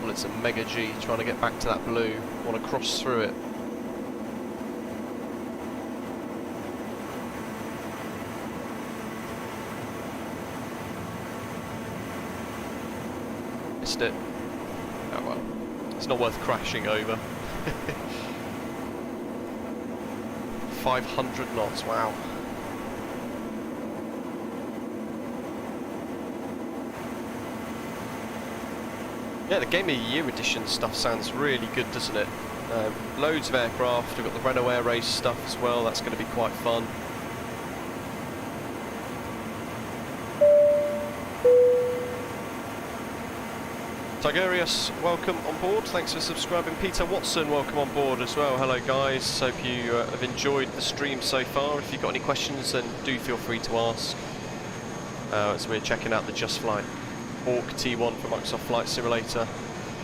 Well, it's a Mega G trying to get back to that blue. Want to cross through it. Missed it. Oh well, it's not worth crashing over. 500 knots, wow. Yeah, the Game of the Year edition stuff sounds really good, doesn't it? Loads of aircraft, we've got the Renault Air Race stuff as well, that's going to be quite fun. Tigurius, welcome on board, thanks for subscribing. Peter Watson, welcome on board as well. Hello guys, hope you have enjoyed the stream so far. If you've got any questions then do feel free to ask. As we're checking out the JustFlight Hawk T1 for Microsoft Flight Simulator,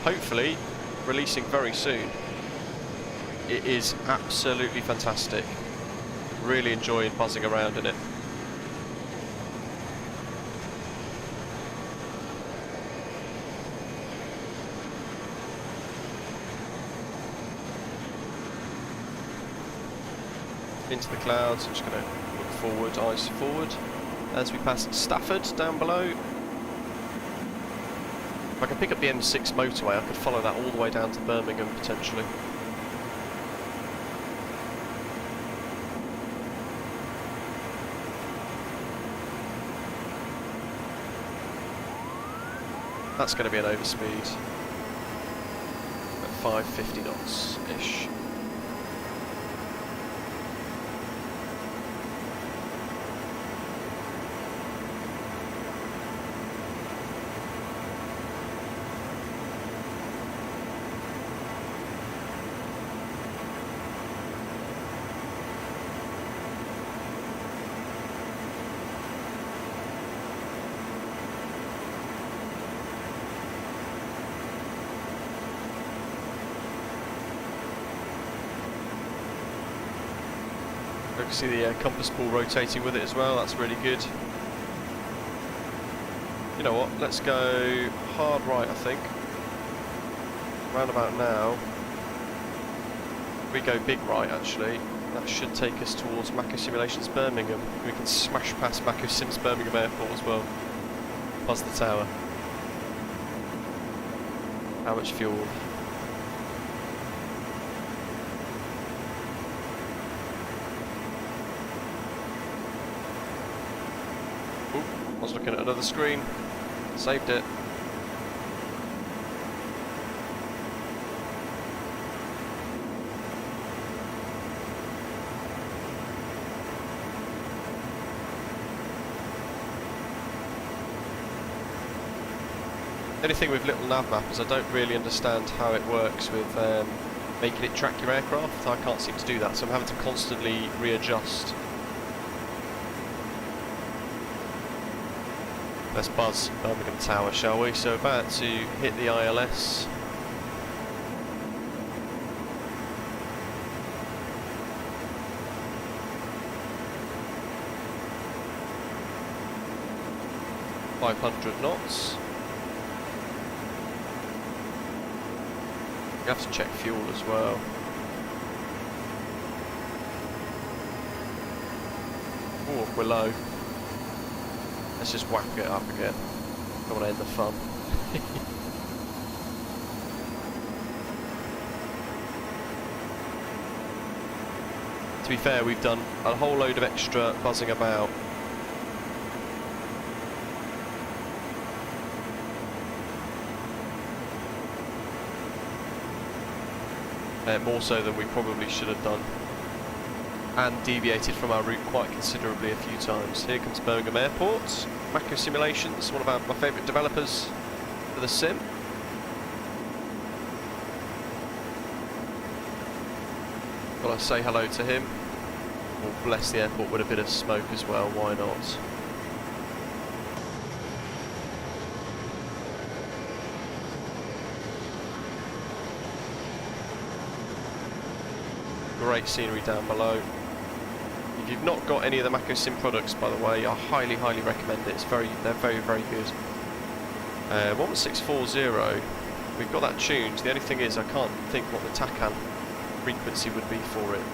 hopefully releasing very soon. It is absolutely fantastic, really enjoying buzzing around in it. Into the clouds, I'm just going to look forward, eyes forward, as we pass Stafford down below. If I can pick up the M6 motorway, I could follow that all the way down to Birmingham potentially. That's going to be an overspeed at 550 knots-ish. You can see the compass ball rotating with it as well, that's really good. You know what, let's go hard right I think. Round about now. We go big right actually. That should take us towards Mach Simulations Birmingham. We can smash past Mach Sims Birmingham Airport as well. Buzz the tower. How much fuel? I was looking at another screen, saved it. Anything with little nav map is I don't really understand how it works with making it track your aircraft. I can't seem to do that, so I'm having to constantly readjust. Let's buzz Birmingham Tower, shall we? So about to hit the ILS. .500 knots. We have to check fuel as well. Oh, we're low. Let's just whack it up again. Don't want to end the fun. To be fair, we've done a whole load of extra buzzing about. More so than we probably should have done. And deviated from our route quite considerably a few times. Here comes Birmingham Airport. Macro Simulations, one of my favourite developers for the sim. Well, I say hello to him. We'll bless the airport with a bit of smoke as well, why not? Great scenery down below. If you've not got any of the Macro Sim products, by the way, I highly recommend it. They're very good. 11640, we've got that tuned. The only thing is I can't think what the TACAN frequency would be for it.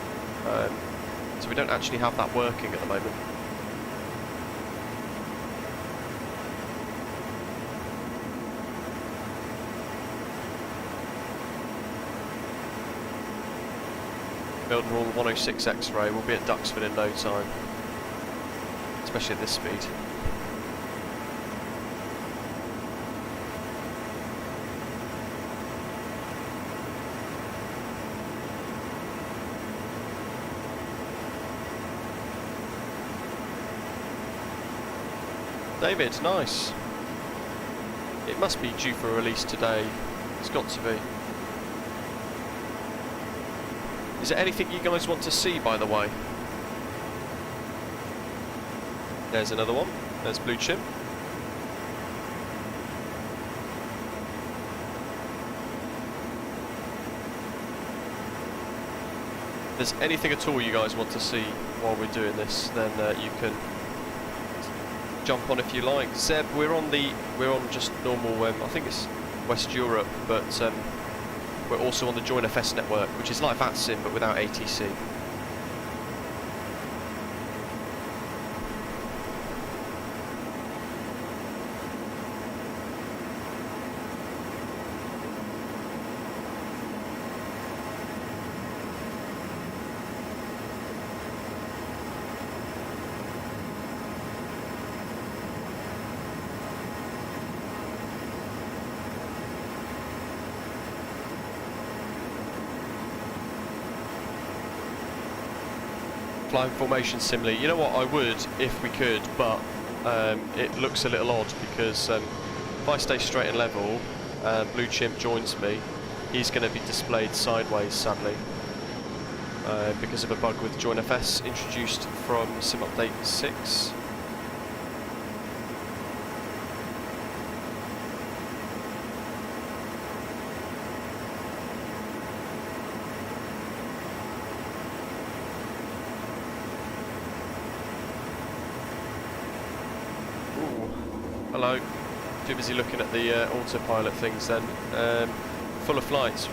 So we don't actually have that working at the moment. Building all 106 X-ray, we'll be at Duxford in no time, especially at this speed. David, nice. It must be due for a release today. It's got to be. Is there anything you guys want to see, by the way? There's another one. There's Blue Chip. If there's anything at all you guys want to see while we're doing this, then you can jump on if you like. Zeb, we're on just normal. I think it's West Europe, but we're also on the JustFlight network, which is like VATSIM but without ATC. Flying formation similarly. You know what, I would if we could, but it looks a little odd because if I stay straight and level and Blue Chimp joins me, he's going to be displayed sideways, sadly, because of a bug with JustFS introduced from Sim Update 6. Hello. Too busy looking at the autopilot things then. Full of flights.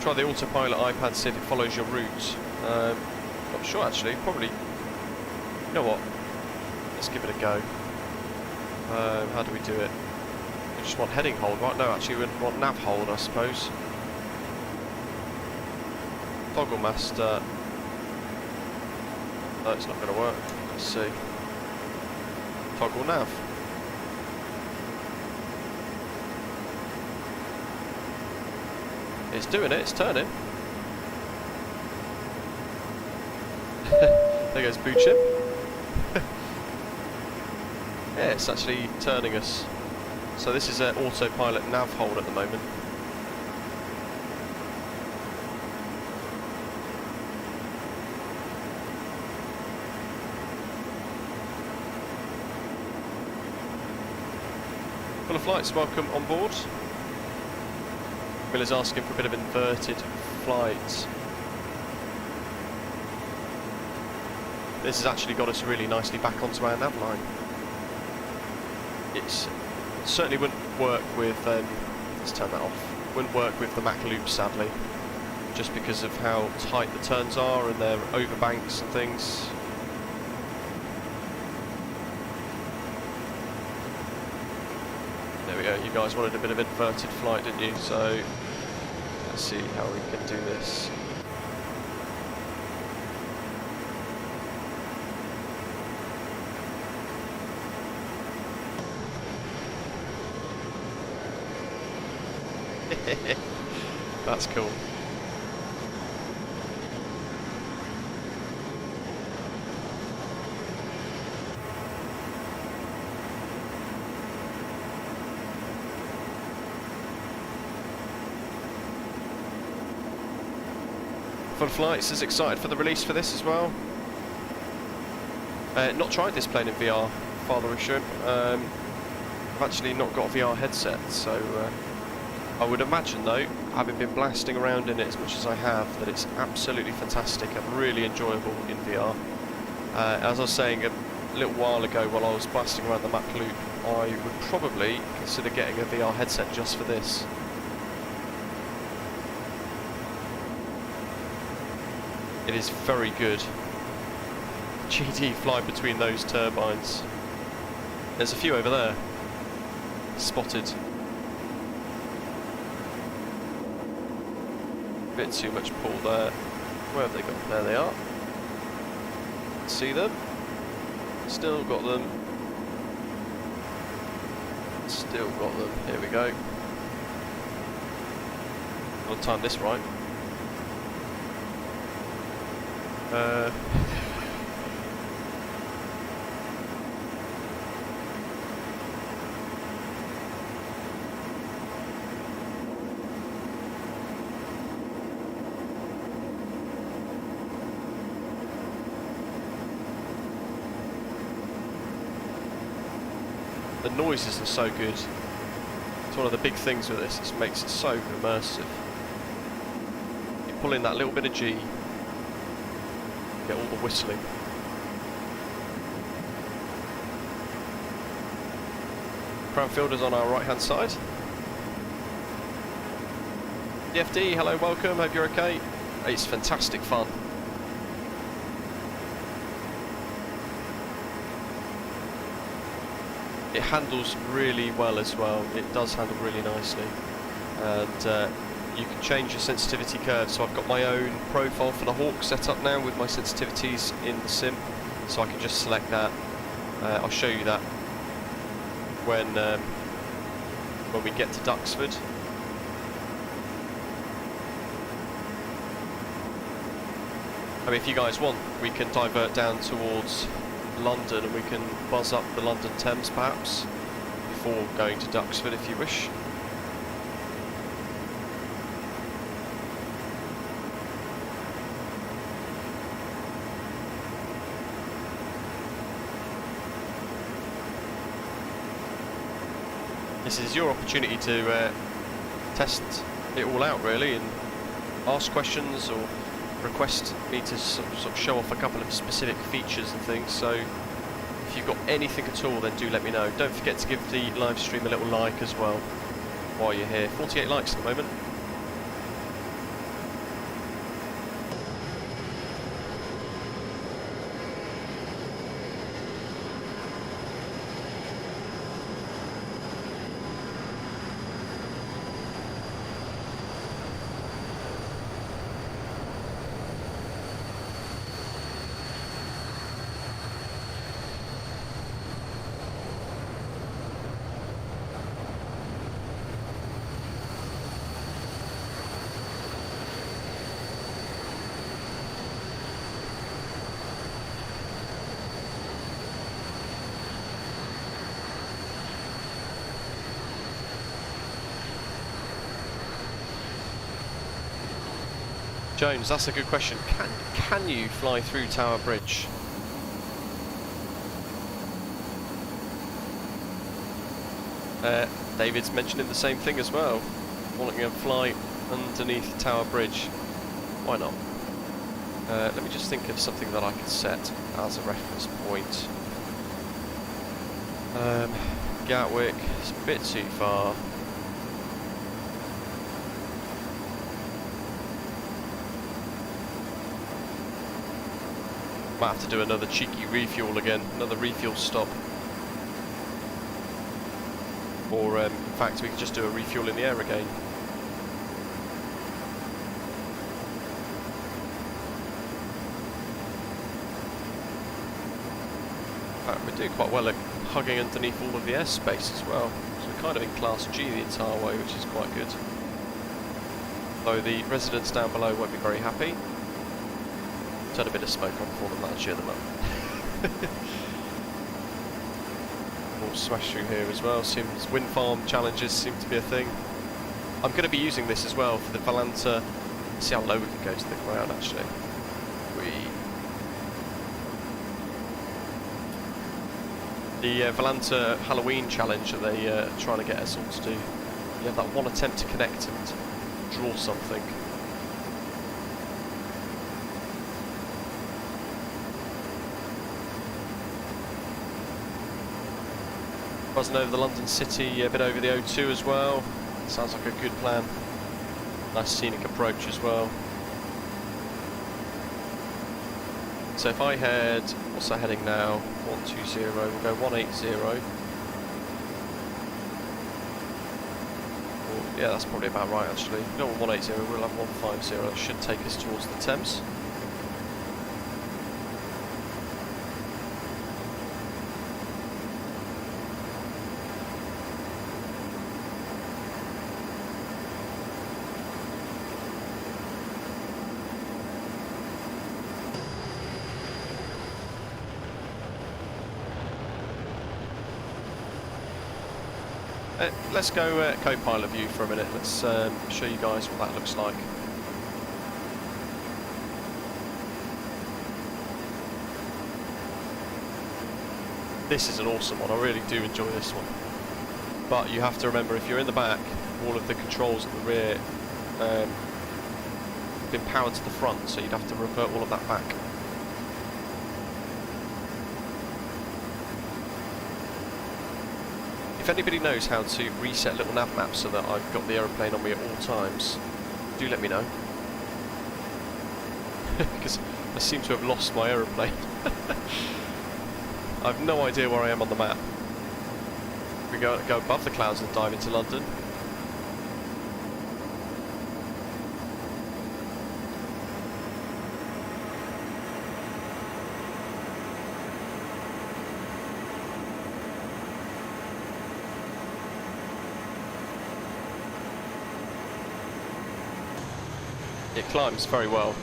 Try the autopilot iPad, see if it follows your route. Not sure actually, probably. You know what? Let's give it a go. How do we do it? We just want heading hold, right? No, actually we want nav hold, I suppose. Toggle master. No, it's not going to work. Let's see. Toggle nav. It's doing it, it's turning. There goes Blue Chip. Yeah, it's actually turning us. So this is an autopilot nav hold at the moment. Full of flights, welcome on board. Will is asking for a bit of inverted flight. This has actually got us really nicely back onto our nav line. It certainly wouldn't work with, let's turn that off, wouldn't work with the Mach Loop sadly. just because of how tight the turns are and they're over banks and things. There we go, you guys wanted a bit of inverted flight, didn't you? So let's see how we can do this. That's cool. Fun Flights is excited for the release for this as well. Not tried this plane in VR, Father Isham. I've actually not got a VR headset, so I would imagine though, having been blasting around in it as much as I have, that it's absolutely fantastic and really enjoyable in VR. As I was saying a little while ago while I was blasting around the Mach Loop, I would probably consider getting a VR headset just for this. It is very good. GD fly between those turbines. There's a few over there. Spotted. Bit too much pull there. Where have they gone? There they are. See them? Still got them. Still got them. Here we go. I'll time this right. The noises are so good. It's one of the big things with this. It makes it so immersive. You pull in that little bit of G, get all the whistling. Crown Fielder's on our right hand side. DFD, hello, welcome, hope you're okay. It's fantastic fun. It handles really well as well. It does handle really nicely. And you can change your sensitivity curve, so I've got my own profile for the Hawk set up now with my sensitivities in the sim, so I can just select that. I'll show you that when we get to Duxford. I mean, if you guys want, we can divert down towards London and we can buzz up the London Thames perhaps before going to Duxford if you wish. This is your opportunity to test it all out really and ask questions or request me to sort of show off a couple of specific features and things, so if you've got anything at all then do let me know. Don't forget to give the live stream a little like as well while you're here. 48 likes at the moment. Jones, that's a good question. Can you fly through Tower Bridge? David's mentioning the same thing as well, wanting to fly underneath Tower Bridge. Why not? Let me just think of something that I could set as a reference point. Gatwick, it's a bit too far. Might have to do another cheeky refuel again, another refuel stop. Or in fact we could just do a refuel in the air again. We're doing quite well at hugging underneath all of the airspace as well. So we're kind of in Class G the entire way, which is quite good. Though the residents down below won't be very happy. Turn a bit of smoke on for them, that'll cheer them up. We'll smash through here as well. Seems wind farm challenges seem to be a thing. I'm going to be using this as well for the Volanta. Let's see how low we can go to the ground actually. The Volanta Halloween challenge that they're trying to get us all to do. You have that one attempt to connect and draw something. Buzzing over the London City, a bit over the O2 as well. Sounds like a good plan. Nice scenic approach as well. So if I head, what's that heading now? 120, we'll go 180. Oh, yeah, that's probably about right actually. No, 180, we'll have 150. That should take us towards the Thames. Let's go co-pilot view for a minute. Let's show you guys what that looks like. This is an awesome one. I really do enjoy this one. But you have to remember, if you're in the back, all of the controls at the rear have been powered to the front, so you'd have to revert all of that back. If anybody knows how to reset little nav maps so that I've got the aeroplane on me at all times, do let me know. Because I seem to have lost my aeroplane. I have no idea where I am on the map. We go above the clouds and dive into London. It climbs very well.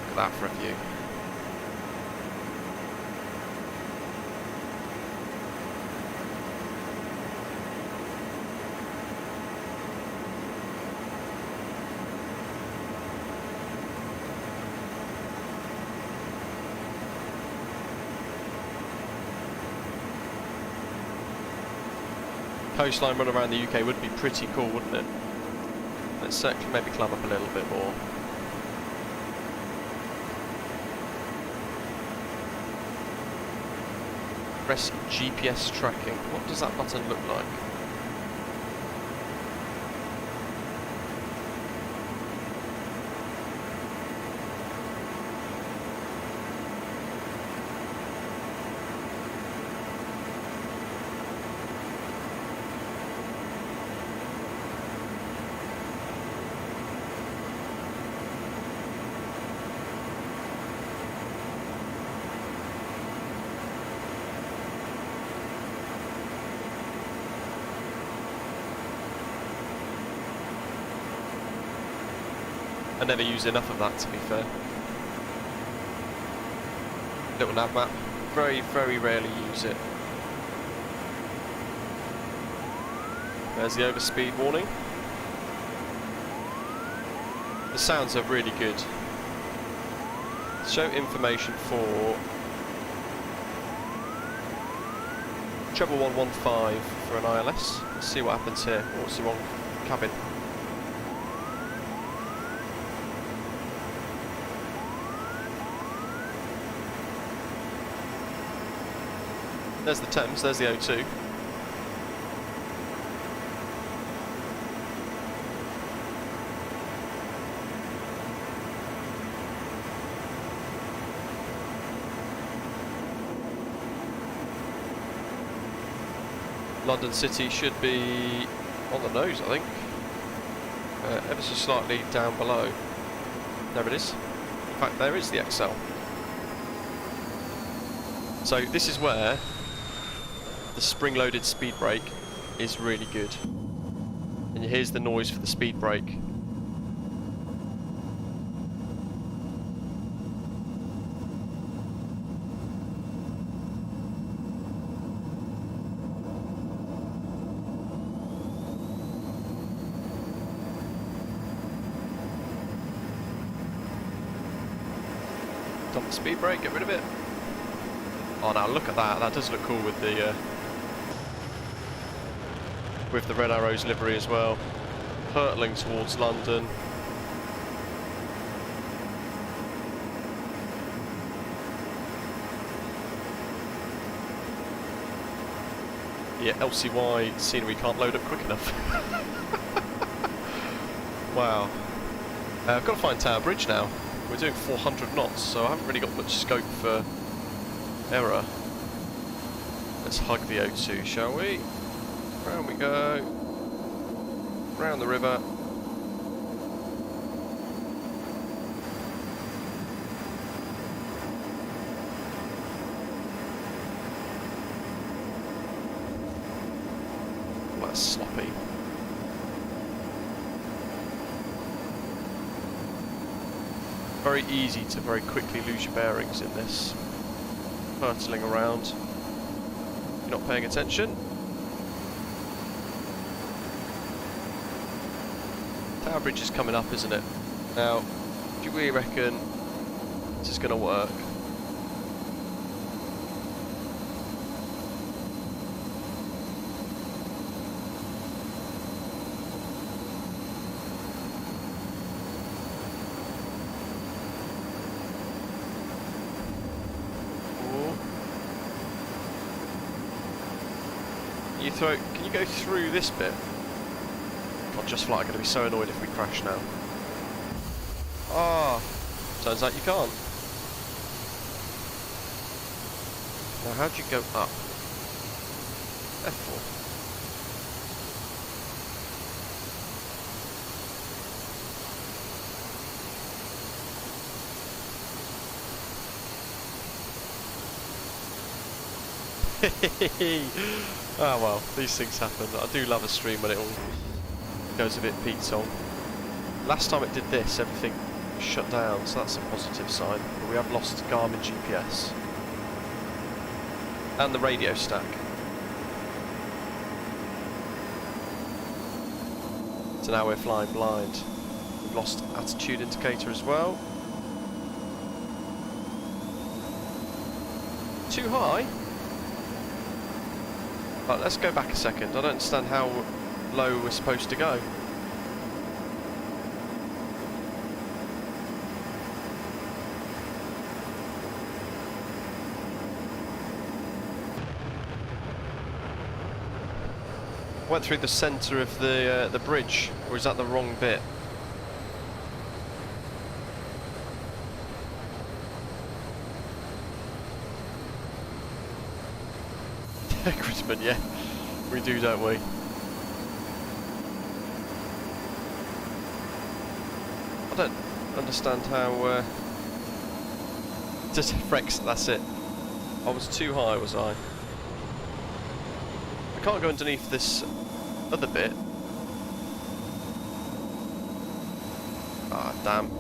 Look at that for a view. Coastline run around the UK would be pretty cool, wouldn't it? Let's certainly maybe climb up a little bit more. Press GPS tracking. What does that button look like? I never use enough of that, to be fair. Little nav map. Very, very rarely use it. There's the overspeed warning. The sounds are really good. Show information for treble 115 for an ILS. Let's see what happens here. Oh, it's the wrong cabin. There's the Thames, there's the O2. London City should be on the nose, I think. Ever so slightly down below. There it is. In fact, there is the XL. So this is where the spring-loaded speed brake is really good. And here's the noise for the speed brake. Dump the speed brake, get rid of it. Oh, now look at that. That does look cool with the Red Arrows livery as well. Hurtling towards London. Yeah, LCY scenery can't load up quick enough. Wow. I've got to find Tower Bridge now. We're doing 400 knots, so I haven't really got much scope for error. Let's hug the O2, shall we? Round we go. Round the river. Oh, that's sloppy. Very easy to very quickly lose your bearings in this. Hurtling around. You're not paying attention. Tower Bridge is coming up, isn't it? Now, do you really reckon this is going to work? Can you go through this bit? God, JustFlight are going to be so annoyed if we crash now. Ah, turns out you can't. Now, how'd you go up? F4. Ah, well, these things happen. I do love a stream when it all goes a bit Pete's on. Last time it did this, everything shut down, so that's a positive sign. But we have lost Garmin GPS. And the radio stack. So now we're flying blind. We've lost attitude indicator as well. Too high? Right, let's go back a second. I don't understand how low we're supposed to go. Went through the centre of the bridge, or is that the wrong bit? Gridman, yeah, we do, don't we? I don't understand how. Just Frex, that's it. I was too high, was I? I can't go underneath this other bit. Ah, damn.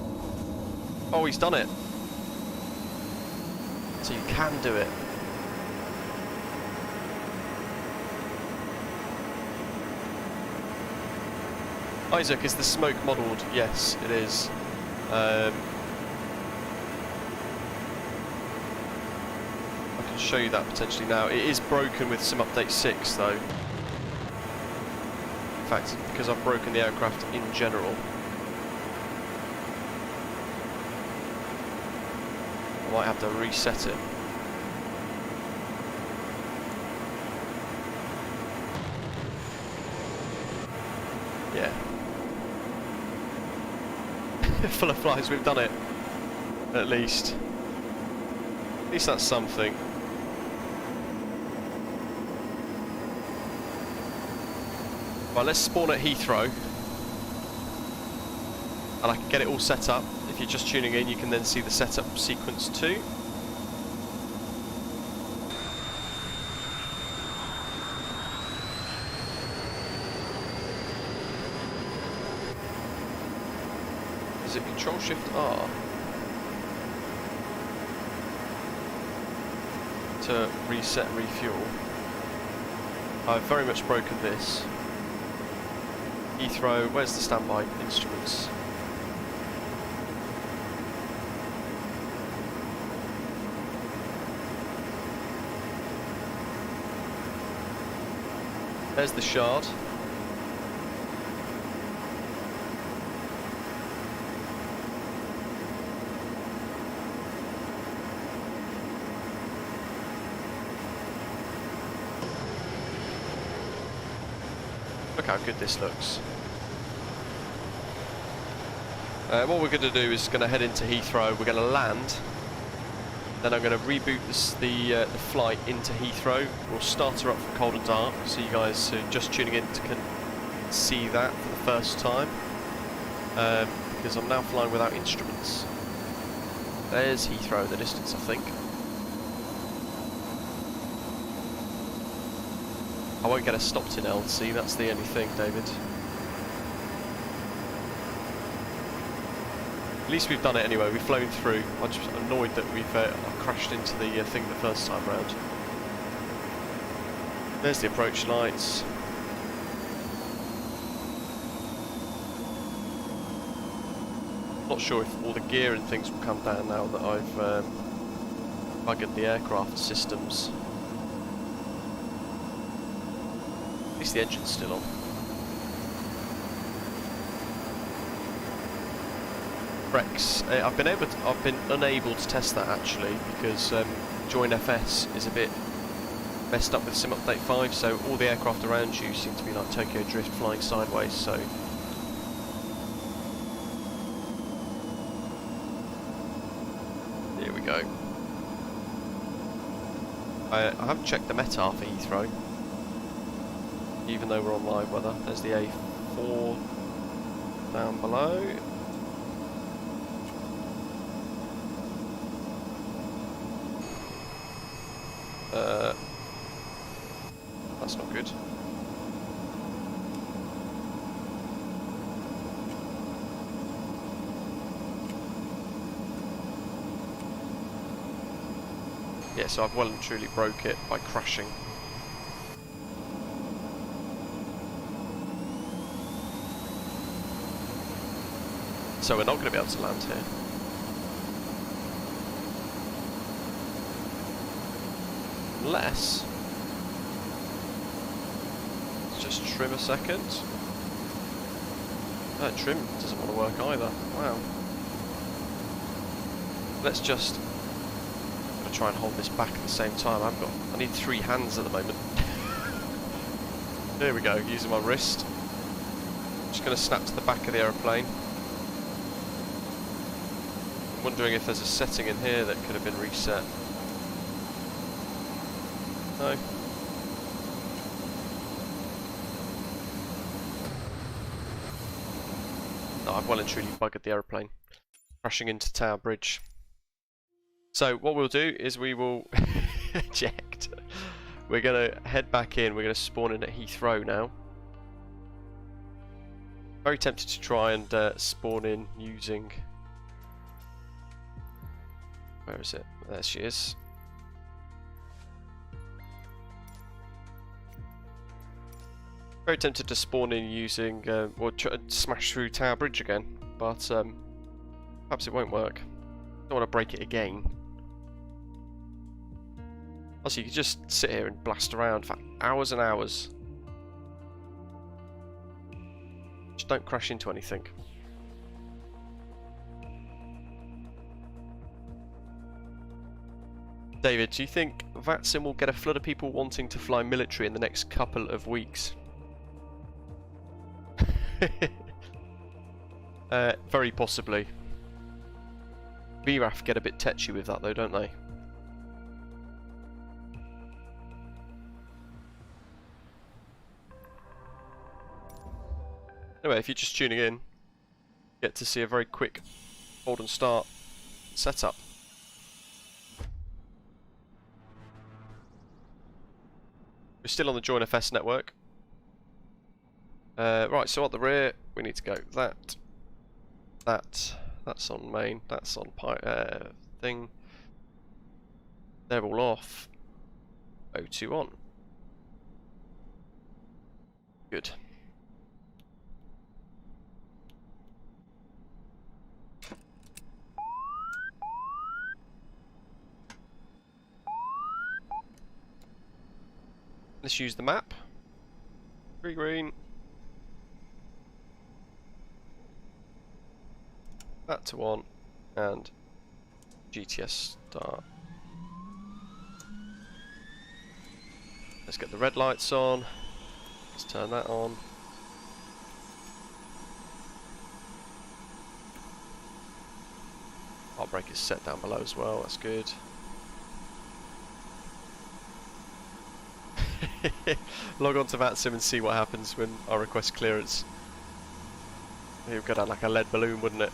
Oh, he's done it. So you can do it. Isaac, is the smoke modelled? Yes, it is. I can show you that potentially now. It is broken with some update 6 though. In fact, because I've broken the aircraft in general. I might have to reset it. Yeah. Full of flies, we've done it. At least. At least that's something. Right, let's spawn at Heathrow. And I can get it all set up. If you're just tuning in, you can then see the setup sequence too. Is it Control-Shift-R? To reset and refuel. I've very much broken this. Heathrow, where's the standby instruments? There's the shard. Look how good this looks. What we're going to do is going to head into Heathrow. We're going to land. Then I'm going to reboot the flight into Heathrow. We'll start her up for cold and dark, so you guys who are just tuning in can see that for the first time. Because I'm now flying without instruments. There's Heathrow in the distance, I think. I won't get us stopped in LC, that's the only thing, David. At least we've done it anyway, we've flown through. I'm just annoyed that we've crashed into the thing the first time round. There's the approach lights. Not sure if all the gear and things will come down now that I've buggered the aircraft systems. At least the engine's still on. Brakes. I've been unable to test that actually because JustFlight is a bit messed up with Sim Update 5, so all the aircraft around you seem to be like Tokyo Drift flying sideways, so here we go. I haven't checked the METAR for Heathrow, even though we're on live weather. There's the A4 down below. That's not good. Yeah, so I've well and truly broke it by crashing. So we're not going to be able to land here. Unless... let's just trim a second. No, trim doesn't want to work either. Wow. Let's just... I'm going to try and hold this back at the same time. I need 3 hands at the moment. There we go, using my wrist. Just going to snap to the back of the aeroplane. I'm wondering if there's a setting in here that could have been reset. No. No, I've well and truly buggered the aeroplane. Crashing into Tower Bridge. So what we'll do is we will eject. We're going to head back in. We're going to spawn in at Heathrow now. Very tempted to try and spawn in using... where is it? There she is. Very tempted to spawn in using, or smash through Tower Bridge again, but perhaps it won't work. Don't want to break it again. Also, you could just sit here and blast around for hours and hours. Just don't crash into anything. David, do you think VATSIM will get a flood of people wanting to fly military in the next couple of weeks? Very possibly. RAF get a bit tetchy with that though, don't they? Anyway, if you're just tuning in, you get to see a very quick hold and start setup. We're still on the JustFlight network. Right, so at the rear, we need to go that's on main, that's on thing. They're all off. O2 on. Good. Let's use the map. Green. That to on, and GTS start. Let's get the red lights on. Let's turn that on. Our brake is set down below as well, that's good. Log on to VATSIM and see what happens when I request clearance. It would go down like a lead balloon, wouldn't it?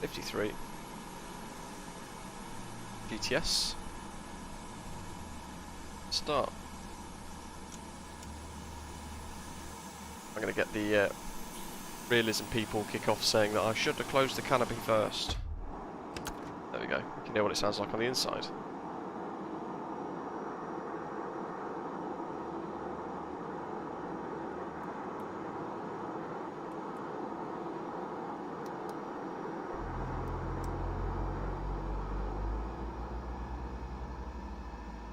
53. GTS. Start. I'm going to get the realism people kick off saying that I should have closed the canopy first. There we go. We can hear what it sounds like on the inside.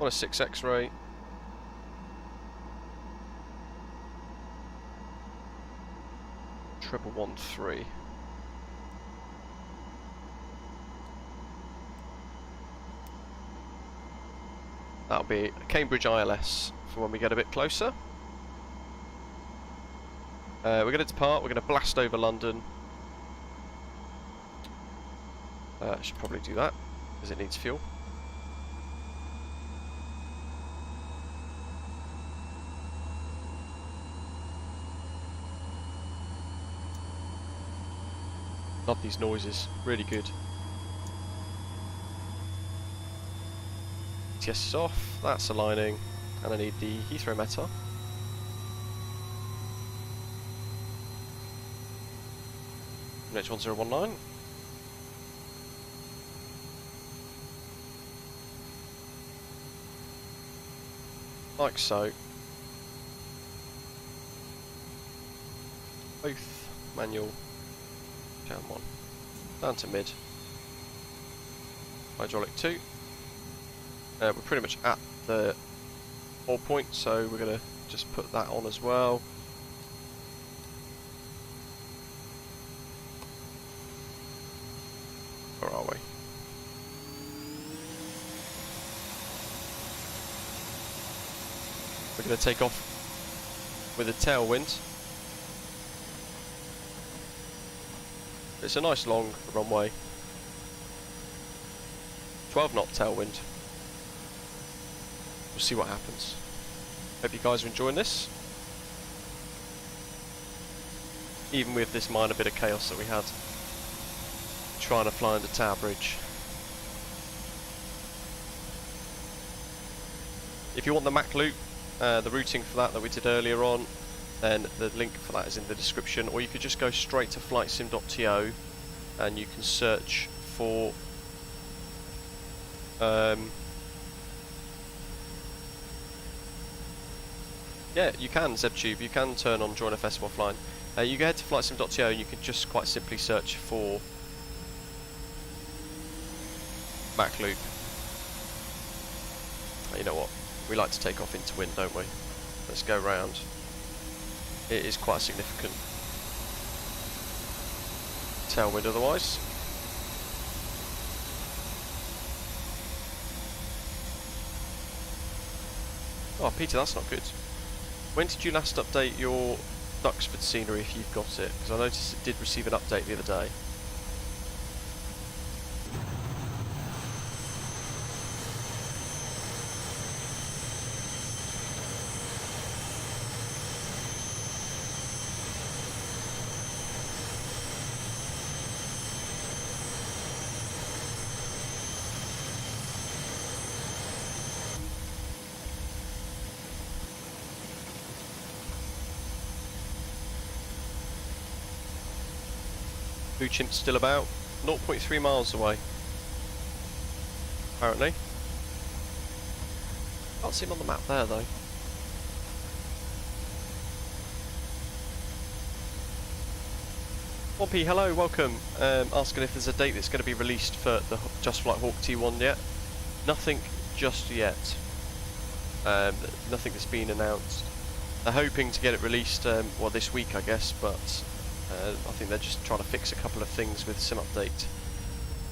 On a 6 X-ray. Triple 13. That'll be a Cambridge ILS for when we get a bit closer. We're going to depart, we're going to blast over London. I should probably do that, because it needs fuel. Love these noises, really good. GTS is off, that's aligning, and I need the Heathrow META. H1019. Like so. Both manual. Down 1. Down to mid. Hydraulic 2. We're pretty much at the hold point, so we're going to just put that on as well. Where are we? We're going to take off with a tailwind. It's a nice long runway. 12 knot tailwind. We'll see what happens. Hope you guys are enjoying this. Even with this minor bit of chaos that we had trying to fly under Tower Bridge. If you want the Mach Loop, the routing for that we did earlier on, then the link for that is in the description, or you could just go straight to flightsim.to and you can search for yeah, you can ZebTube, you can turn on JustFlight while flying. You go head to flightsim.to and you can just quite simply search for Mach Loop. You know what, we like to take off into wind, don't we? Let's go round. It is quite a significant tailwind otherwise. Oh Peter, that's not good. When did you last update your Duxford scenery if you've got it? Because I noticed it did receive an update the other day. Blue Chimp's still about 0.3 miles away, apparently. Can't see him on the map there though. Pompey, hello, welcome. Asking if there's a date that's going to be released for the JustFlight Hawk T1 yet. Nothing just yet. Nothing that's been announced. They're hoping to get it released, well, this week, I guess, but I think they're just trying to fix a couple of things with Sim Update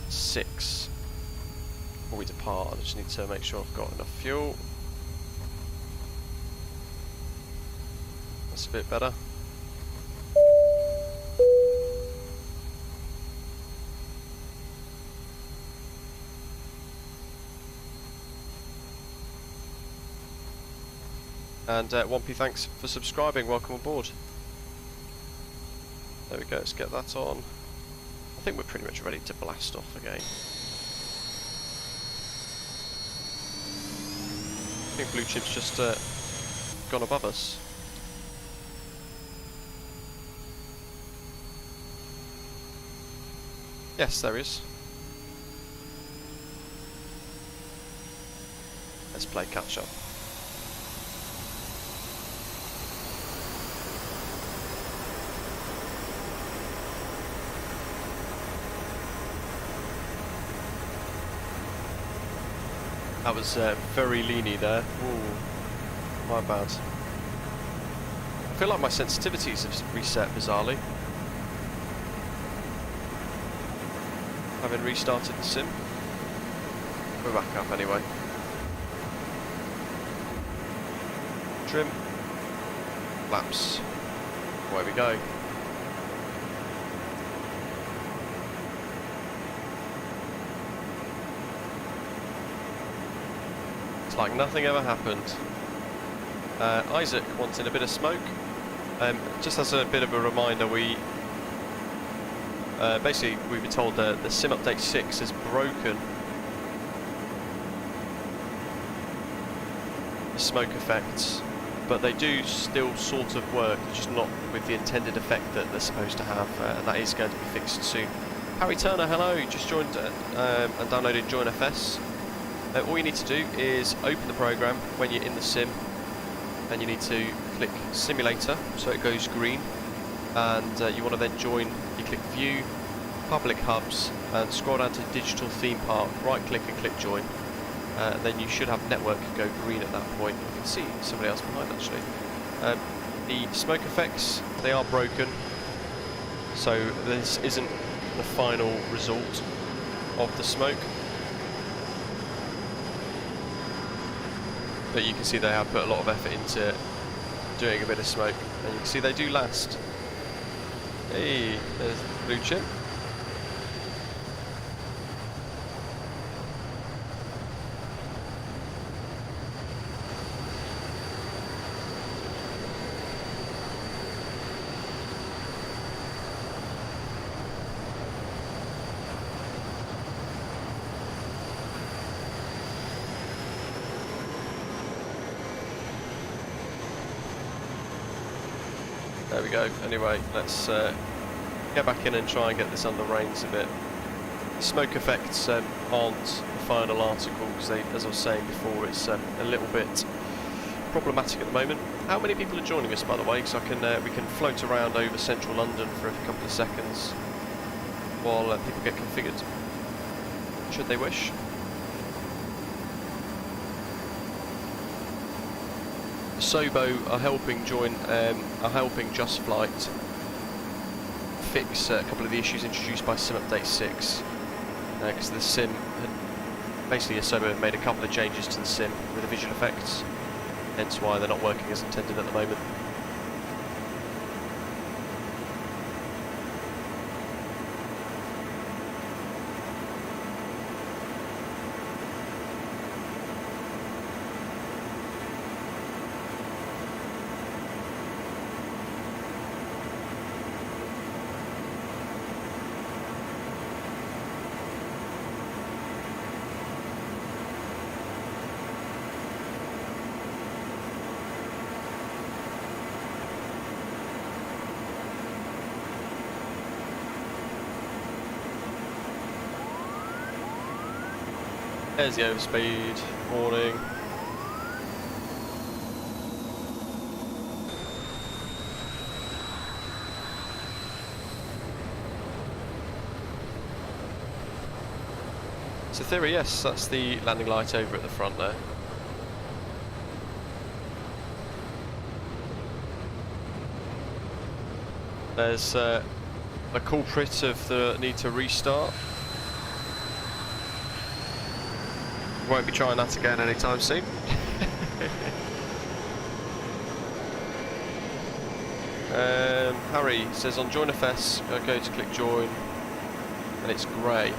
6 before we depart. I just need to make sure I've got enough fuel. That's a bit better. And Wampy, thanks for subscribing, welcome aboard. There we go, let's get that on. I think we're pretty much ready to blast off again. I think Blue Chip's just gone above us. Yes, there is. Let's play catch up. That was very leany there. Ooh, my bad. I feel like my sensitivities have reset bizarrely. Having restarted the sim. We're back up anyway. Trim. Flaps. Away we go. Like nothing ever happened. Isaac wanting a bit of smoke. Just as a bit of a reminder, we basically we were told that the Sim Update 6 has broken the smoke effects, but they do still sort of work, just not with the intended effect that they're supposed to have, and that is going to be fixed soon. Harry Turner, hello, just joined and downloaded JoinFS. All you need to do is open the program when you're in the sim, and you need to click simulator so it goes green, and you want to then join. You click view, public hubs, and scroll down to digital theme park, right click and click join, and then you should have network go green at that point. You can see somebody else behind actually. The smoke effects, they are broken, so this isn't the final result of the smoke. But you can see they have put a lot of effort into doing a bit of smoke, and you can see they do last. Hey, there's Blue Chip. There we go. Anyway, let's get back in and try and get this under reins a bit. Smoke effects aren't the final article because, as I was saying before, it's a little bit problematic at the moment. How many people are joining us, by the way? Because we can float around over central London for a couple of seconds while people get configured, should they wish. Sobo are helping JustFlight fix a couple of the issues introduced by Sim Update 6, because the sim had basically Sobo had made a couple of changes to the sim with the visual effects, hence why they're not working as intended at the moment. There's the overspeed warning. So theory, yes, that's the landing light over at the front there. There's a culprit of the need to restart. Won't be trying that again anytime soon. Harry says on Join FS, I go to click join and it's grey.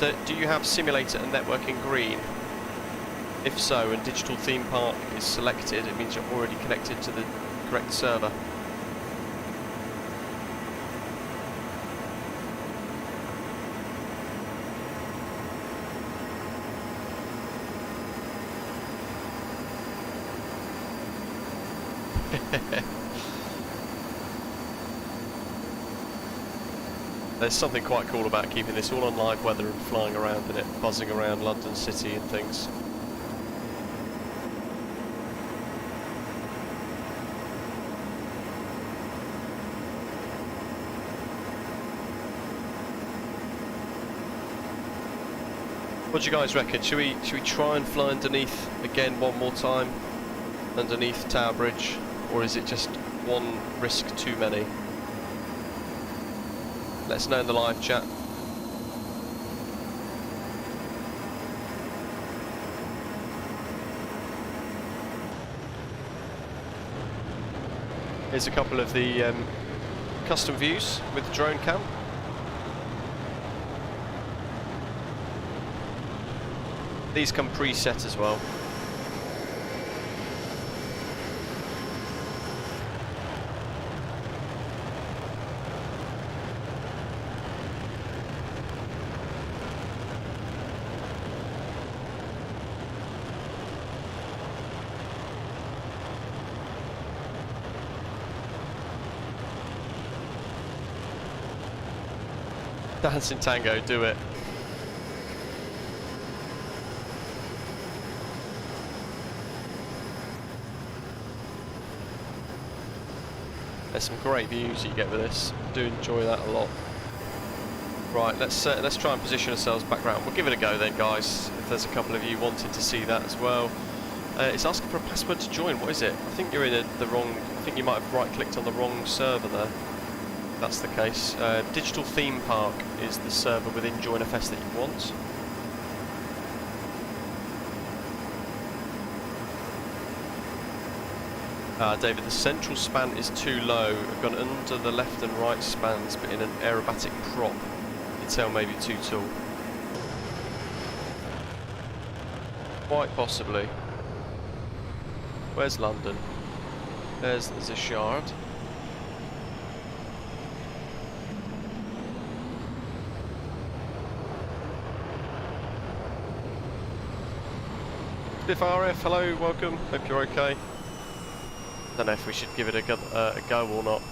Do you have simulator and network in green? If so, and digital theme park is selected, it means you're already connected to the correct server. There's something quite cool about keeping this all on live weather and flying around in it, buzzing around London City and things. What do you guys reckon? Should we try and fly underneath again one more time? Underneath Tower Bridge? Or is it just one risk too many? Let us know in the live chat. Here's a couple of the custom views with the drone cam. These come preset as well. Dancing Tango, do it. There's some great views you get with this. I do enjoy that a lot. Right, let's try and position ourselves back round. We'll give it a go then, guys. If there's a couple of you wanting to see that as well. It's asking for a password to join. What is it? I think you're in the wrong. I think you might have right-clicked on the wrong server there. That's the case. Digital Theme Park is the server within JoinFS that you want. David, the central span is too low. I've gone under the left and right spans, but in an aerobatic prop. Your tail may be too tall. Quite possibly. Where's London? There's a shard. Biff RF, hello, welcome, hope you're okay. Don't know if we should give it a go or not.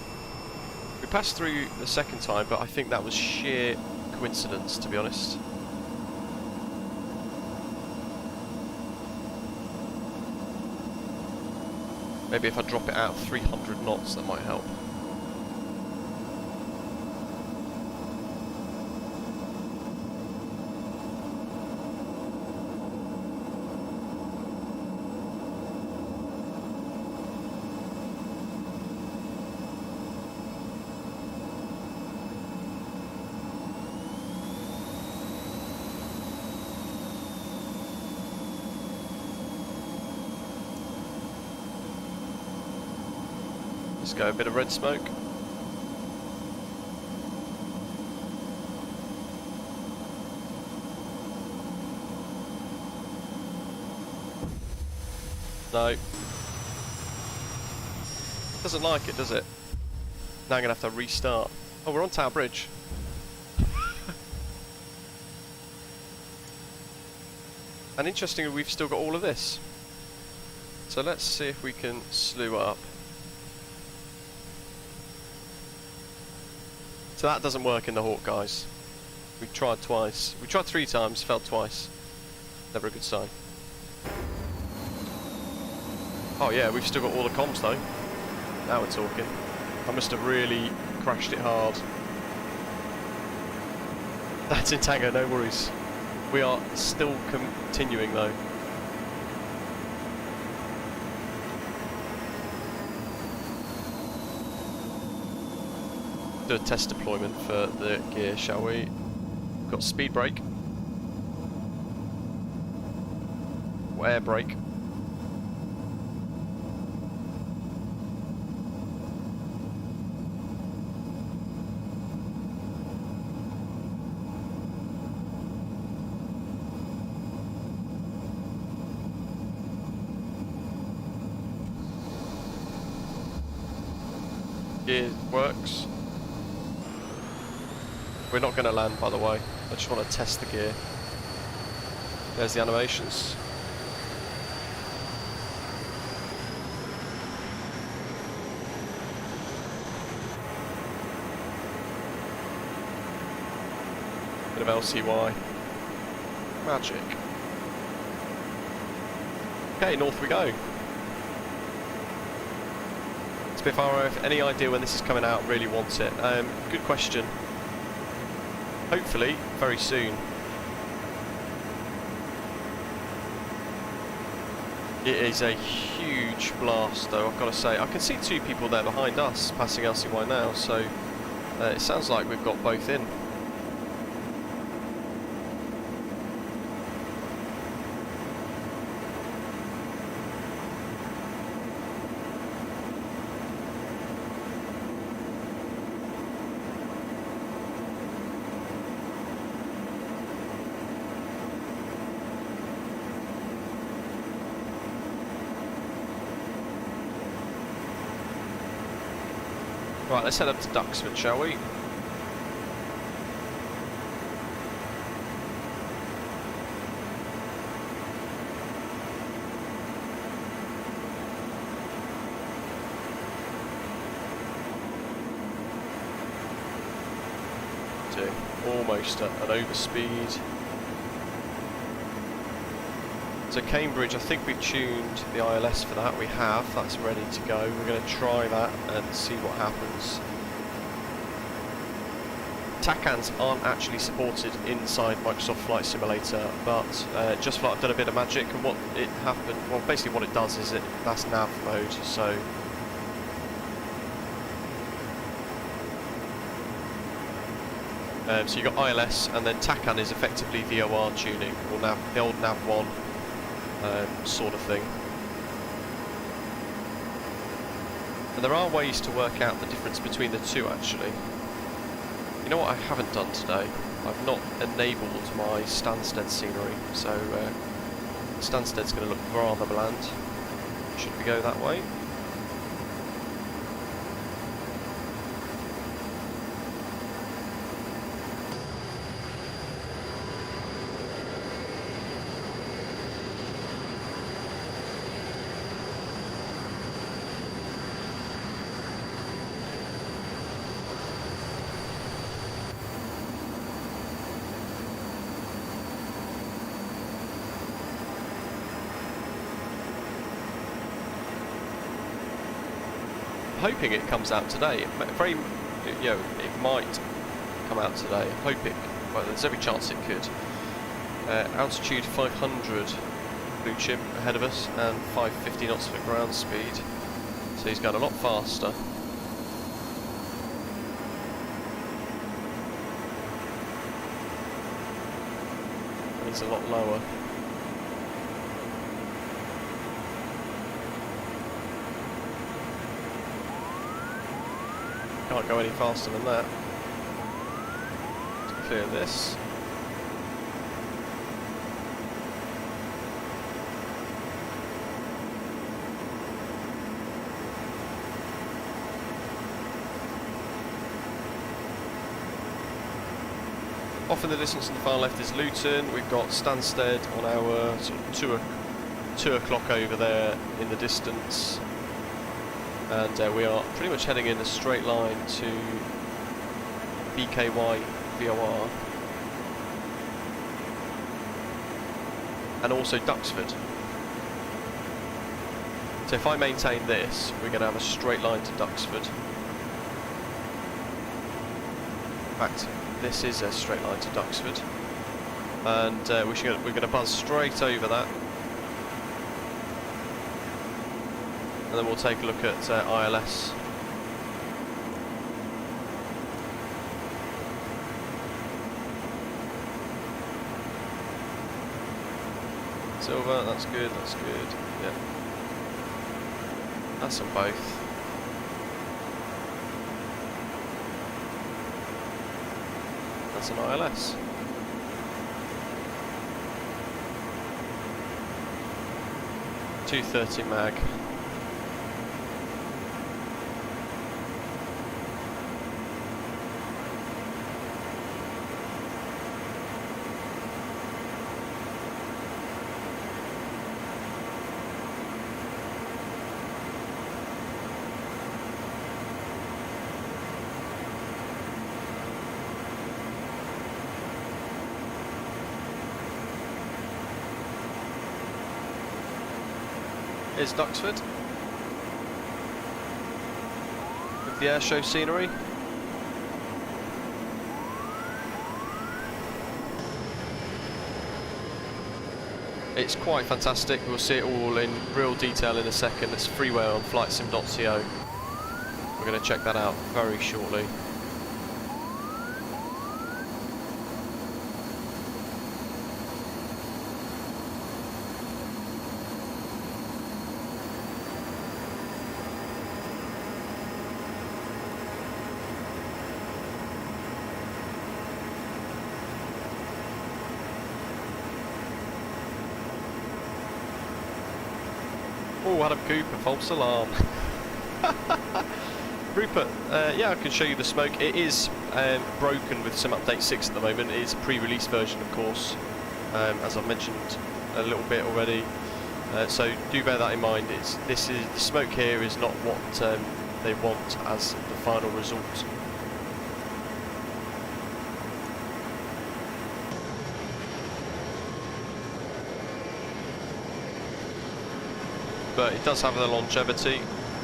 We passed through the second time, but I think that was sheer coincidence, to be honest. Maybe if I drop it out 300 knots, that might help. Let's go a bit of red smoke. No. Doesn't like it, does it? Now I'm going to have to restart. Oh, we're on Tower Bridge. And interestingly, we've still got all of this. So let's see if we can slew up. So that doesn't work in the Hawk, guys. We tried twice. We tried 3 times, failed twice. Never a good sign. Oh yeah, we've still got all the comms though. Now we're talking. I must have really crashed it hard. That's in Tango, no worries. We are still continuing though. Do a test deployment for the gear, shall we? Got speed brake. Or air brake. Gear works. We're not going to land, by the way. I just want to test the gear. There's the animations. Bit of LCY. Magic. Okay, north we go. Spitfire, if any idea when this is coming out, really want it. Good question. Hopefully, very soon. It is a huge blast though, I've got to say. I can see 2 people there behind us passing LCY now, so it sounds like we've got both in. Right, let's head up to Duxford, shall we? Almost at an overspeed. So Cambridge, I think we've tuned the ILS for that. We have. That's ready to go. We're going to try that and see what happens. TACANs aren't actually supported inside Microsoft Flight Simulator, but JustFlight have done a bit of magic, and what it happened, well, basically what it does is that's nav mode. So so you've got ILS, and then TACAN is effectively VOR tuning, or the old nav1 sort of thing. And there are ways to work out the difference between the two, actually. You know what I haven't done today? I've not enabled my Stansted scenery, so Stansted's going to look rather bland. Should we go that way? Hoping it comes out today. Very, you know, it might come out today. I'm hoping. Well, there's every chance it could. Altitude 500, blue chip ahead of us, and 550 knots for ground speed. So he's going a lot faster. And he's a lot lower. Can't go any faster than that. To clear this. Off in the distance on the far left is Luton. We've got Stansted on our sort of 2 o'clock over there in the distance. And we are pretty much heading in a straight line to BKY VOR. and also Duxford. So if I maintain this, we're going to have a straight line to Duxford. In fact, this is a straight line to Duxford. And we're going to buzz straight over that. And then we'll take a look at ILS. Silver, that's good, yeah. That's on both. That's an ILS. .230 mag. Is Duxford with the airshow scenery. It's quite fantastic. We'll see it all in real detail in a second. It's freeware on flightsim.co. We're going to check that out very shortly. Oh, Adam Cooper, false alarm. Rupert, yeah, I can show you the smoke. It is broken with some update 6 at the moment. It is a pre-release version, of course, as I've mentioned a little bit already. So do bear that in mind. The smoke here is not what they want as the final result. But it does have the longevity,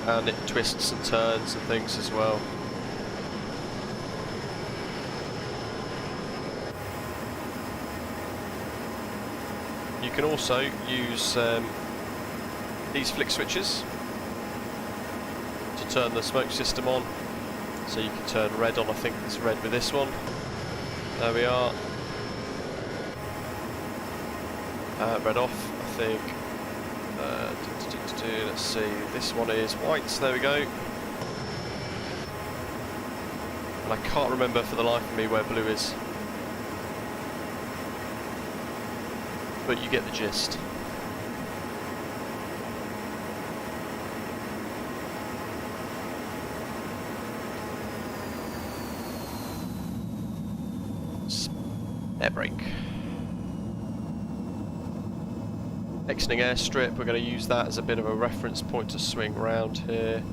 and it twists and turns and things as well. You can also use these flick switches to turn the smoke system on. So you can turn red on. I think it's red with this one. There we are. Red off, I think. Let's see, this one is white, there we go. And I can't remember for the life of me where blue is. But you get the gist. Air brake. Exiting airstrip, we're going to use that as a bit of a reference point to swing round here.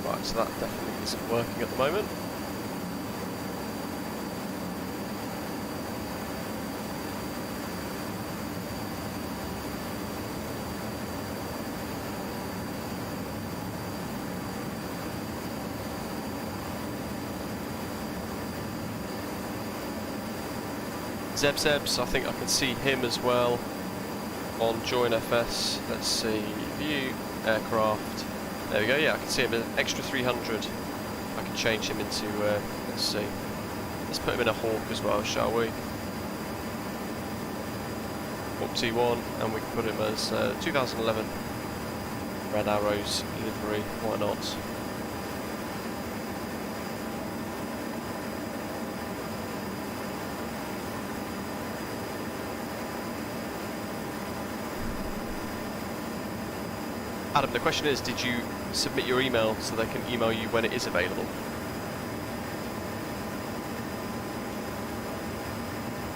Right, so that definitely isn't working at the moment. Zebs, I think I can see him as well on Join FS. Let's see, view, aircraft. There we go, yeah, I can see him an extra 300. I can change him into, let's see. Let's put him in a Hawk as well, shall we? Hawk T1, and we can put him as 2011 Red Arrows livery, why not? Adam, the question is, did you submit your email so they can email you when it is available?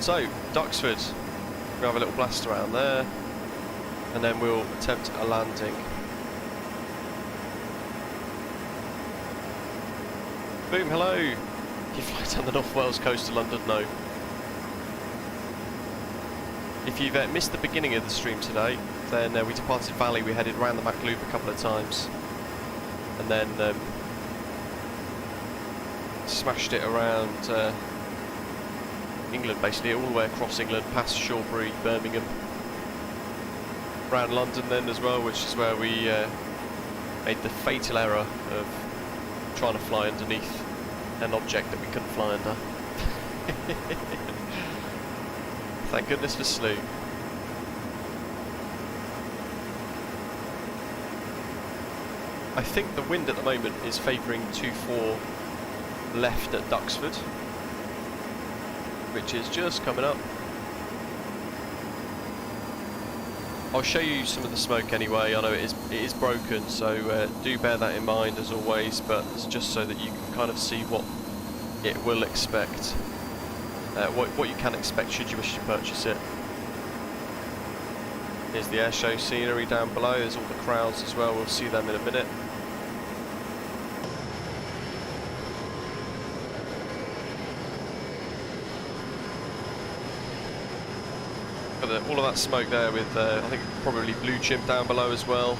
So, Duxford, we'll have a little blast around there, and then we'll attempt a landing. Boom, hello! You fly down the North Wales coast to London? No. If you've missed the beginning of the stream today, then we departed Valley, we headed around the Mach Loop a couple of times, and then smashed it around England, basically, all the way across England, past Shawbury, Birmingham, around London then as well, which is where we made the fatal error of trying to fly underneath an object that we couldn't fly under. Thank goodness for Slew. I think the wind at the moment is favouring 2-4 left at Duxford, which is just coming up. I'll show you some of the smoke anyway. I know it is broken, so do bear that in mind as always, but it's just so that you can kind of see what it will expect, what you can expect should you wish to purchase it. Here's the airshow scenery down below, there's all the crowds as well, we'll see them in a minute. All of that smoke there with, I think, probably blue chimp down below as well.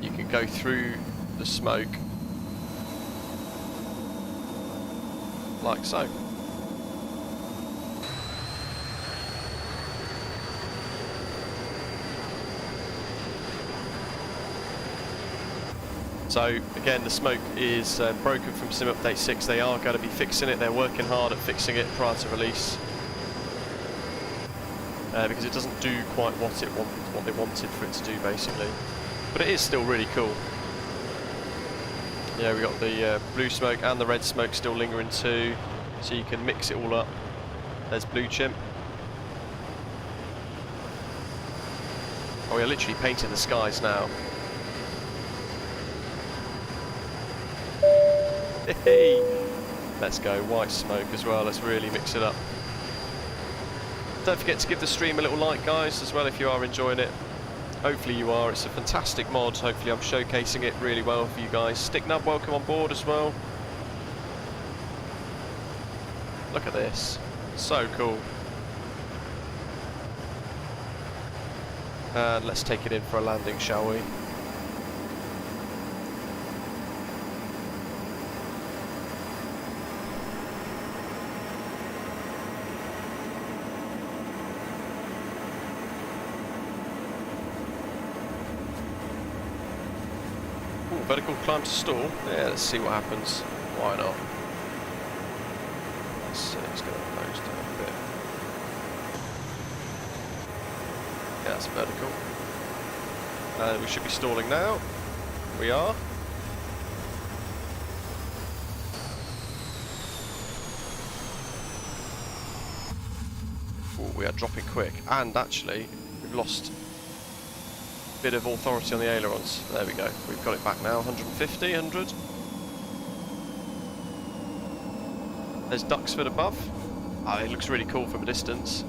You can go through the smoke like so. So again, the smoke is broken from Sim Update 6. They are going to be fixing it. They're working hard at fixing it prior to release, because it doesn't do quite what they wanted for it to do, basically. But it is still really cool. Yeah, we got the blue smoke and the red smoke still lingering too, so you can mix it all up. There's blue chimp. Oh, we're literally painting the skies now. Hey, let's go white smoke as well. Let's really mix it up. Don't forget to give the stream a little like, guys, as well, if you are enjoying it. Hopefully you are. It's a fantastic mod. Hopefully I'm showcasing it really well for you guys. Sticknub, welcome on board as well. Look at this, so cool. And let's take it in for a landing, shall we? Vertical climb to stall. Yeah, let's see what happens. Why not? Let's see, it's going to close down a bit. Yeah, that's vertical. And we should be stalling now. We are. Ooh, we are dropping quick. And actually, we've lost bit of authority on the ailerons. There we go. We've got it back now. 150, 100. There's Duxford above. Oh, it looks really cool from a distance,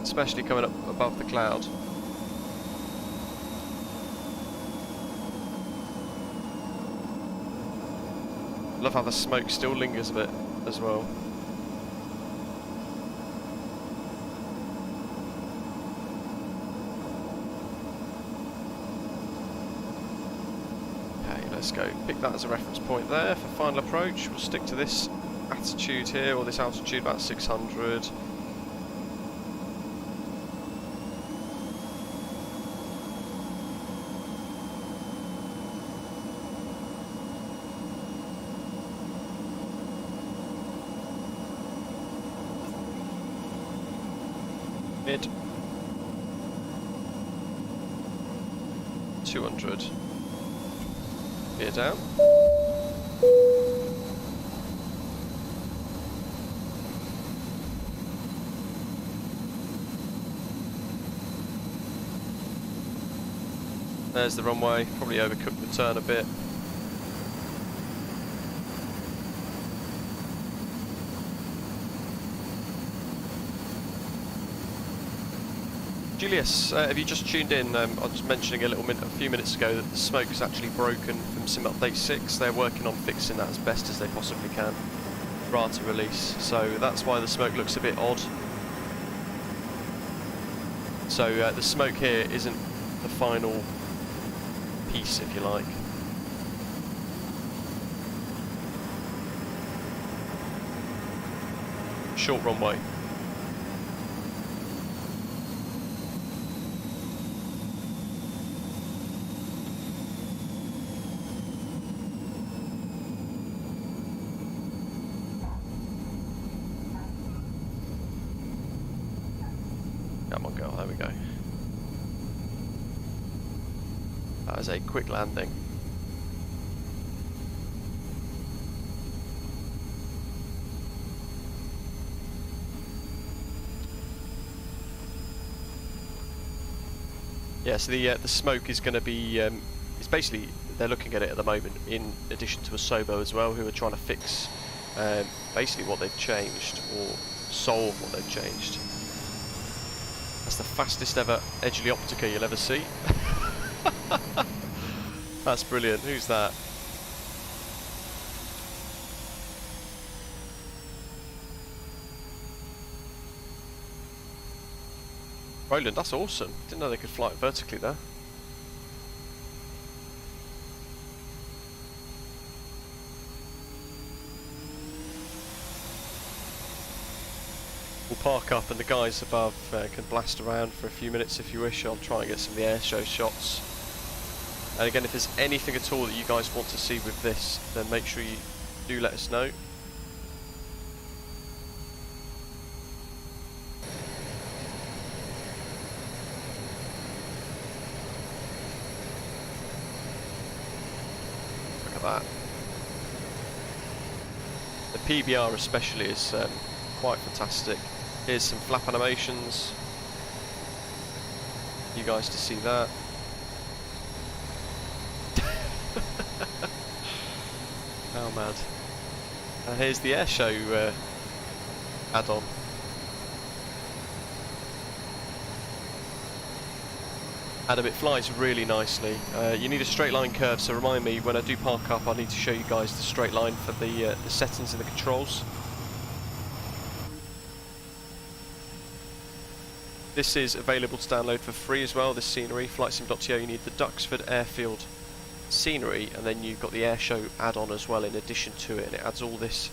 especially coming up above the cloud. Love how the smoke still lingers a bit as well. Let's go. Pick that as a reference point there for final approach. We'll stick to this attitude here, or this altitude, about 600. Mid. 200. Gear down. There's the runway, probably overcooked the turn a bit. Julius, have you just tuned in? I was mentioning a few minutes ago that the smoke is actually broken from Sim Update 6. They're working on fixing that as best as they possibly can prior to release. So that's why the smoke looks a bit odd. So the smoke here isn't the final piece, if you like. Short runway. Come on, girl, there we go. That was a quick landing. Yeah, so the smoke is going to be, it's basically, they're looking at it at the moment in addition to Asobo as well, who are trying to fix basically what they've changed, or solve what they've changed. That's the fastest ever Edgeley Optica you'll ever see. That's brilliant. Who's that? Roland, that's awesome. Didn't know they could fly it vertically there. We'll park up and the guys above can blast around for a few minutes if you wish. I'll try and get some of the air show shots. And again, if there's anything at all that you guys want to see with this, then make sure you do let us know. Look at that. The PBR especially is quite fantastic. Here's some flap animations. You guys to see that. How mad. And here's the air show add-on. Adam, it flies really nicely. You need a straight line curve, so remind me when I do park up, I need to show you guys the straight line for the settings and the controls. This is available to download for free as well, this scenery. Flightsim.to, you need the Duxford airfield scenery, and then you've got the airshow add-on as well in addition to it, and it adds all this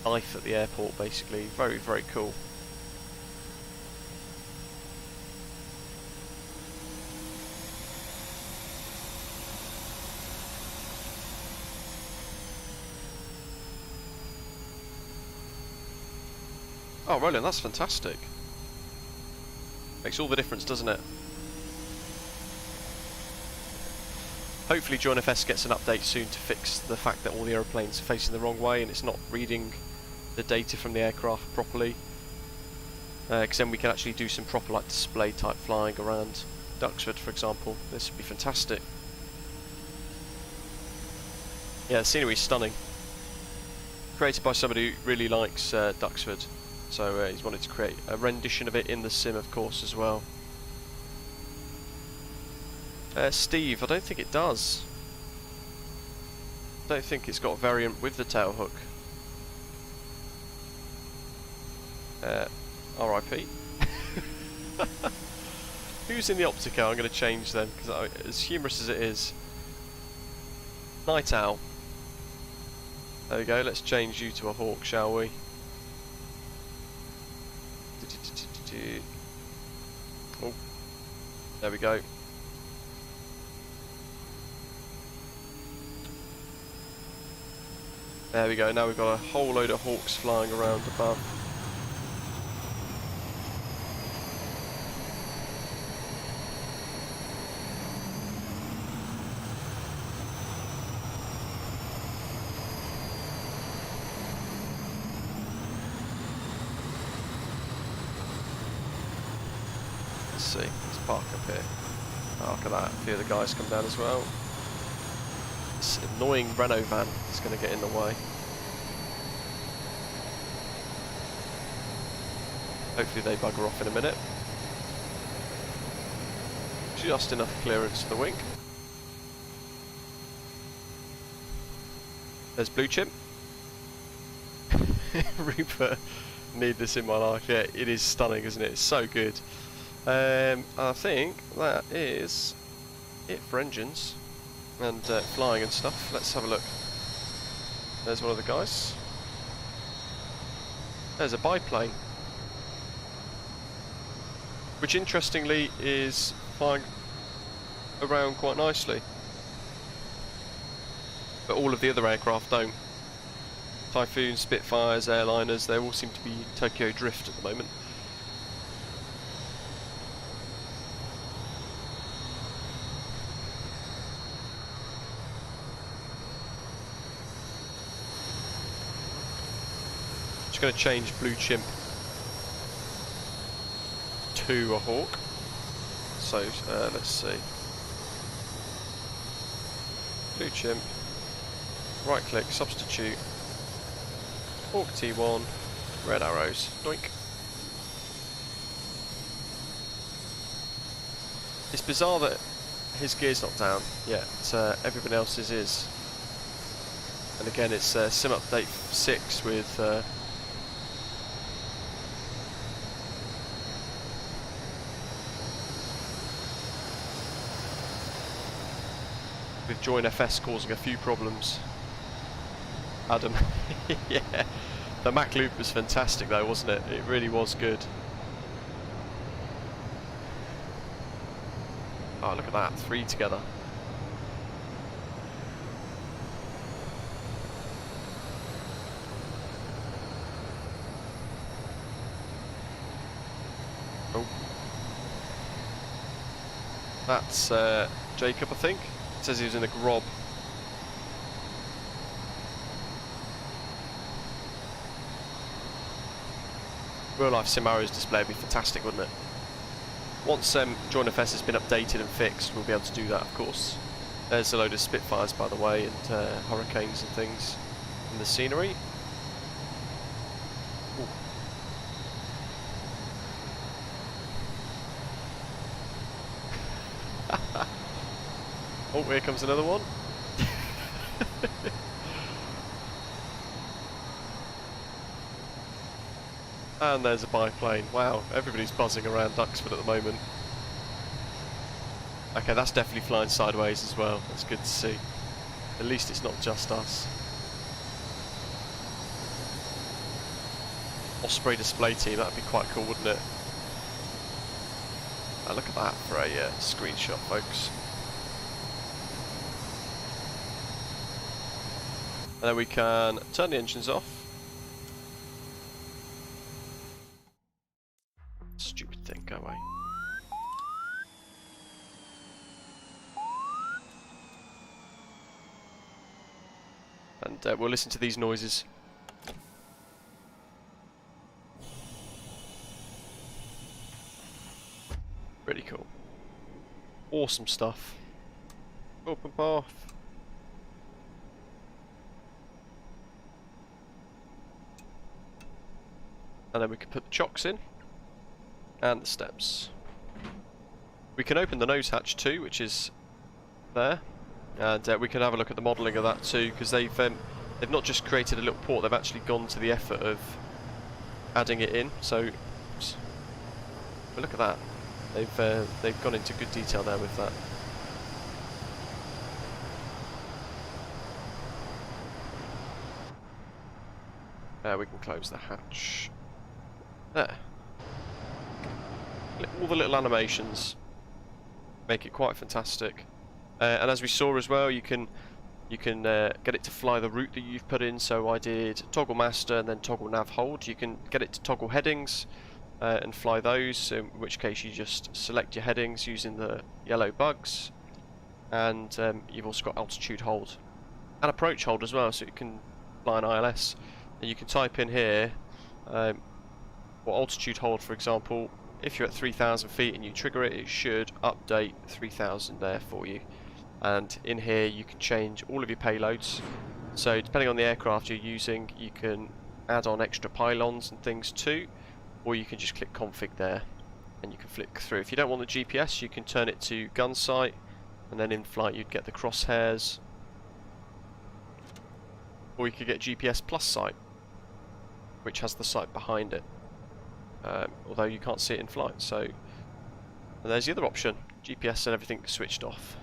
life at the airport basically. Very, very cool. Oh, Roland, that's fantastic. Makes all the difference, doesn't it? Hopefully JustFlight gets an update soon to fix the fact that all the aeroplanes are facing the wrong way and it's not reading the data from the aircraft properly. Because then we can actually do some proper like display type flying around Duxford, for example. This would be fantastic. Yeah, the scenery is stunning. Created by somebody who really likes Duxford. So he's wanted to create a rendition of it in the sim, of course, as well. Steve, I don't think it does. I don't think it's got a variant with the tail hook. RIP. Who's in the Optica? I'm going to change them, because as humorous as it is. Night Owl. There we go, let's change you to a hawk, shall we? Oh, there we go. There we go, now we've got a whole load of hawks flying around above. see. Let's park up here. Oh, look at that. A few of the guys come down as well. This annoying Renault van is going to get in the way. Hopefully they bugger off in a minute. Just enough clearance for the wing. There's Blue Chimp. Rupert, need this in my life. Yeah, it is stunning, isn't it? It's so good. I think that is it for engines and flying and stuff. Let's have a look. There's one of the guys. There's a biplane, which interestingly is flying around quite nicely, but all of the other aircraft don't. Typhoons, Spitfires, airliners, they all seem to be Tokyo Drift at the moment. Just going to change Blue Chimp to a Hawk. So let's see. Blue Chimp, right click, substitute, Hawk T1, red arrows, doink. It's bizarre that his gear's not down yet, everybody else's is. And again, it's sim update 6 with JustFlight causing a few problems. Adam, yeah, the Mach Loop was fantastic though, wasn't it? It really was good. Oh, look at that, 3 together. Oh, that's Jacob, I think. It says he was in a grob. Real life Simaro's display would be fantastic, wouldn't it? Once JustFlight has been updated and fixed, we'll be able to do that, of course. There's a load of Spitfires, by the way, and Hurricanes and things in the scenery. Ooh. Oh, here comes another one. And there's a biplane. Wow, everybody's buzzing around Duxford at the moment. Okay, that's definitely flying sideways as well. That's good to see. At least it's not just us. Osprey display team, that'd be quite cool, wouldn't it? Oh, look at that for a screenshot, folks. And then we can turn the engines off. Stupid thing, go away. And we'll listen to these noises. Really cool. Awesome stuff. Open path. And then we can put the chocks in. And the steps. We can open the nose hatch too, which is there. And we can have a look at the modelling of that too, because they've not just created a little port, they've actually gone to the effort of adding it in. So, oops. But look at that. They've gone into good detail there with that. We can close the hatch. There. All the little animations make it quite fantastic. And as we saw as well, you can get it to fly the route that you've put in. So I did toggle master and then toggle nav hold. You can get it to toggle headings and fly those, in which case you just select your headings using the yellow bugs. And you've also got altitude hold and approach hold as well, so you can fly an ILS. And you can type in here, or altitude hold, for example, if you're at 3,000 feet and you trigger it, it should update 3,000 there for you. And in here you can change all of your payloads. So depending on the aircraft you're using, you can add on extra pylons and things too, or you can just click config there and you can flick through. If you don't want the GPS, you can turn it to gun sight, and then in flight you'd get the crosshairs, or you could get GPS plus sight, which has the sight behind it, although you can't see it in flight. So and there's the other option, GPS and everything switched off.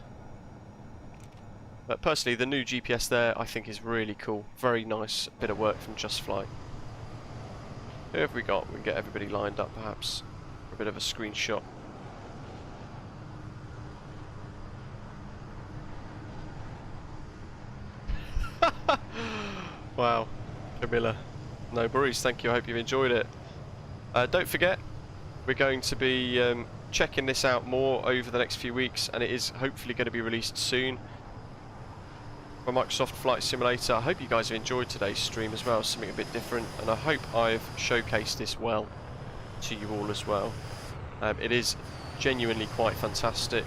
But personally, the new GPS there I think is really cool. Very nice bit of work from JustFlight. Who have we got? We can get everybody lined up perhaps for a bit of a screenshot. Wow, Camilla. No worries, thank you, I hope you've enjoyed it. Don't forget, we're going to be checking this out more over the next few weeks, and it is hopefully going to be released soon for Microsoft Flight Simulator. I hope you guys have enjoyed today's stream as well, something a bit different, and I hope I've showcased this well to you all as well. It is genuinely quite fantastic.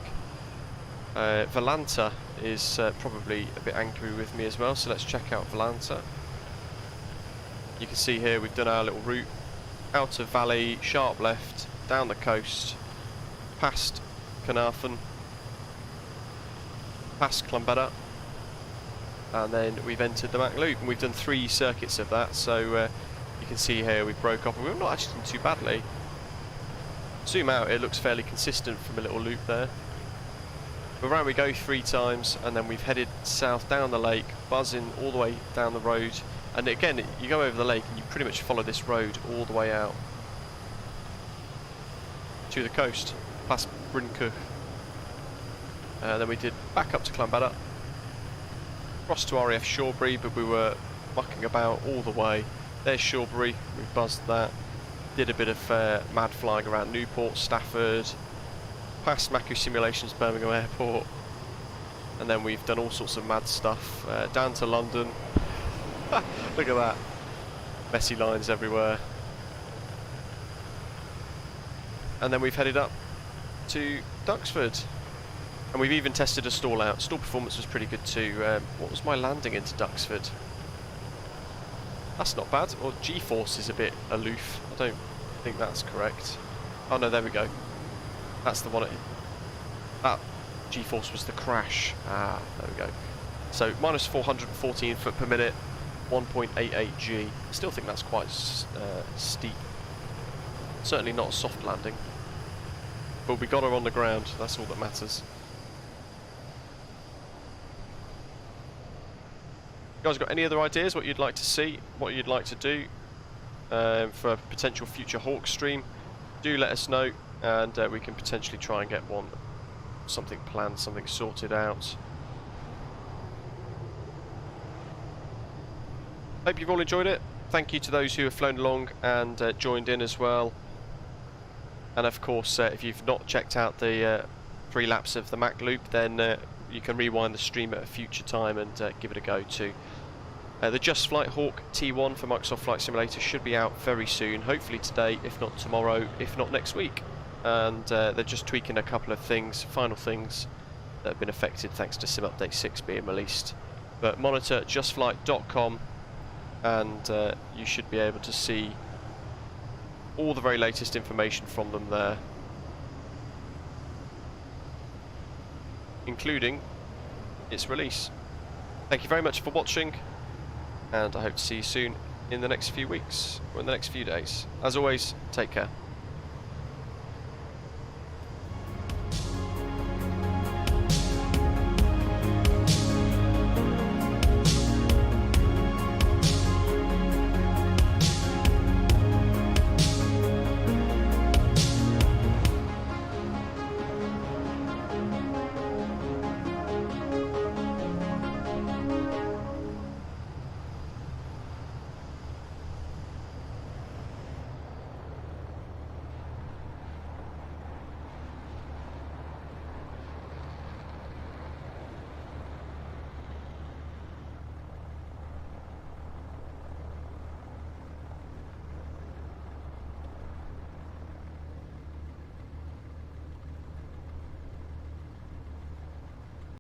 Volanta is probably a bit angry with me as well, so let's check out Volanta. You can see here we've done our little route out of Valley, sharp left, down the coast, past Carnarvon, past Clonbera, and then we've entered the Mach Loop, and we've done 3 circuits of that. So you can see here we broke off, and we've not actually done too badly. Zoom out, it looks fairly consistent from a little loop there. But around we go 3 times, and then we've headed south down the lake, buzzing all the way down the road. And again, you go over the lake and you pretty much follow this road all the way out to the coast, past Bryncoch. Then we did back up to Clonbera, crossed to RAF Shawbury, but we were mucking about all the way. There's Shawbury, we buzzed that. Did a bit of mad flying around Newport, Stafford, past Macu Simulations, Birmingham Airport, and then we've done all sorts of mad stuff down to London. Look at that, messy lines everywhere. And then we've headed up to Duxford, and we've even tested a stall out. Stall performance was pretty good too. What was my landing into Duxford? That's not bad. Or G-force is a bit aloof. I don't think that's correct. Oh no, there we go. That's the one. That G-force was the crash. Ah, there we go. So minus 414 foot per minute, 1.88 G. I still think that's quite steep. Certainly not a soft landing. But we got her on the ground. That's all that matters. You guys got any other ideas? What you'd like to see? What you'd like to do for a potential future Hawk stream? Do let us know, and we can potentially try and get something planned, something sorted out. Hope you've all enjoyed it. Thank you to those who have flown along and joined in as well. And of course, if you've not checked out the 3 laps of the Mach Loop, then you can rewind the stream at a future time and give it a go too. The JustFlight Hawk T1 for Microsoft Flight Simulator should be out very soon, hopefully today, if not tomorrow, if not next week. And they're just tweaking a couple of things, final things that have been affected thanks to Sim Update 6 being released. But monitor justflight.com and you should be able to see all the very latest information from them there, including its release. Thank you very much for watching, and I hope to see you soon in the next few weeks, or in the next few days. As always, take care.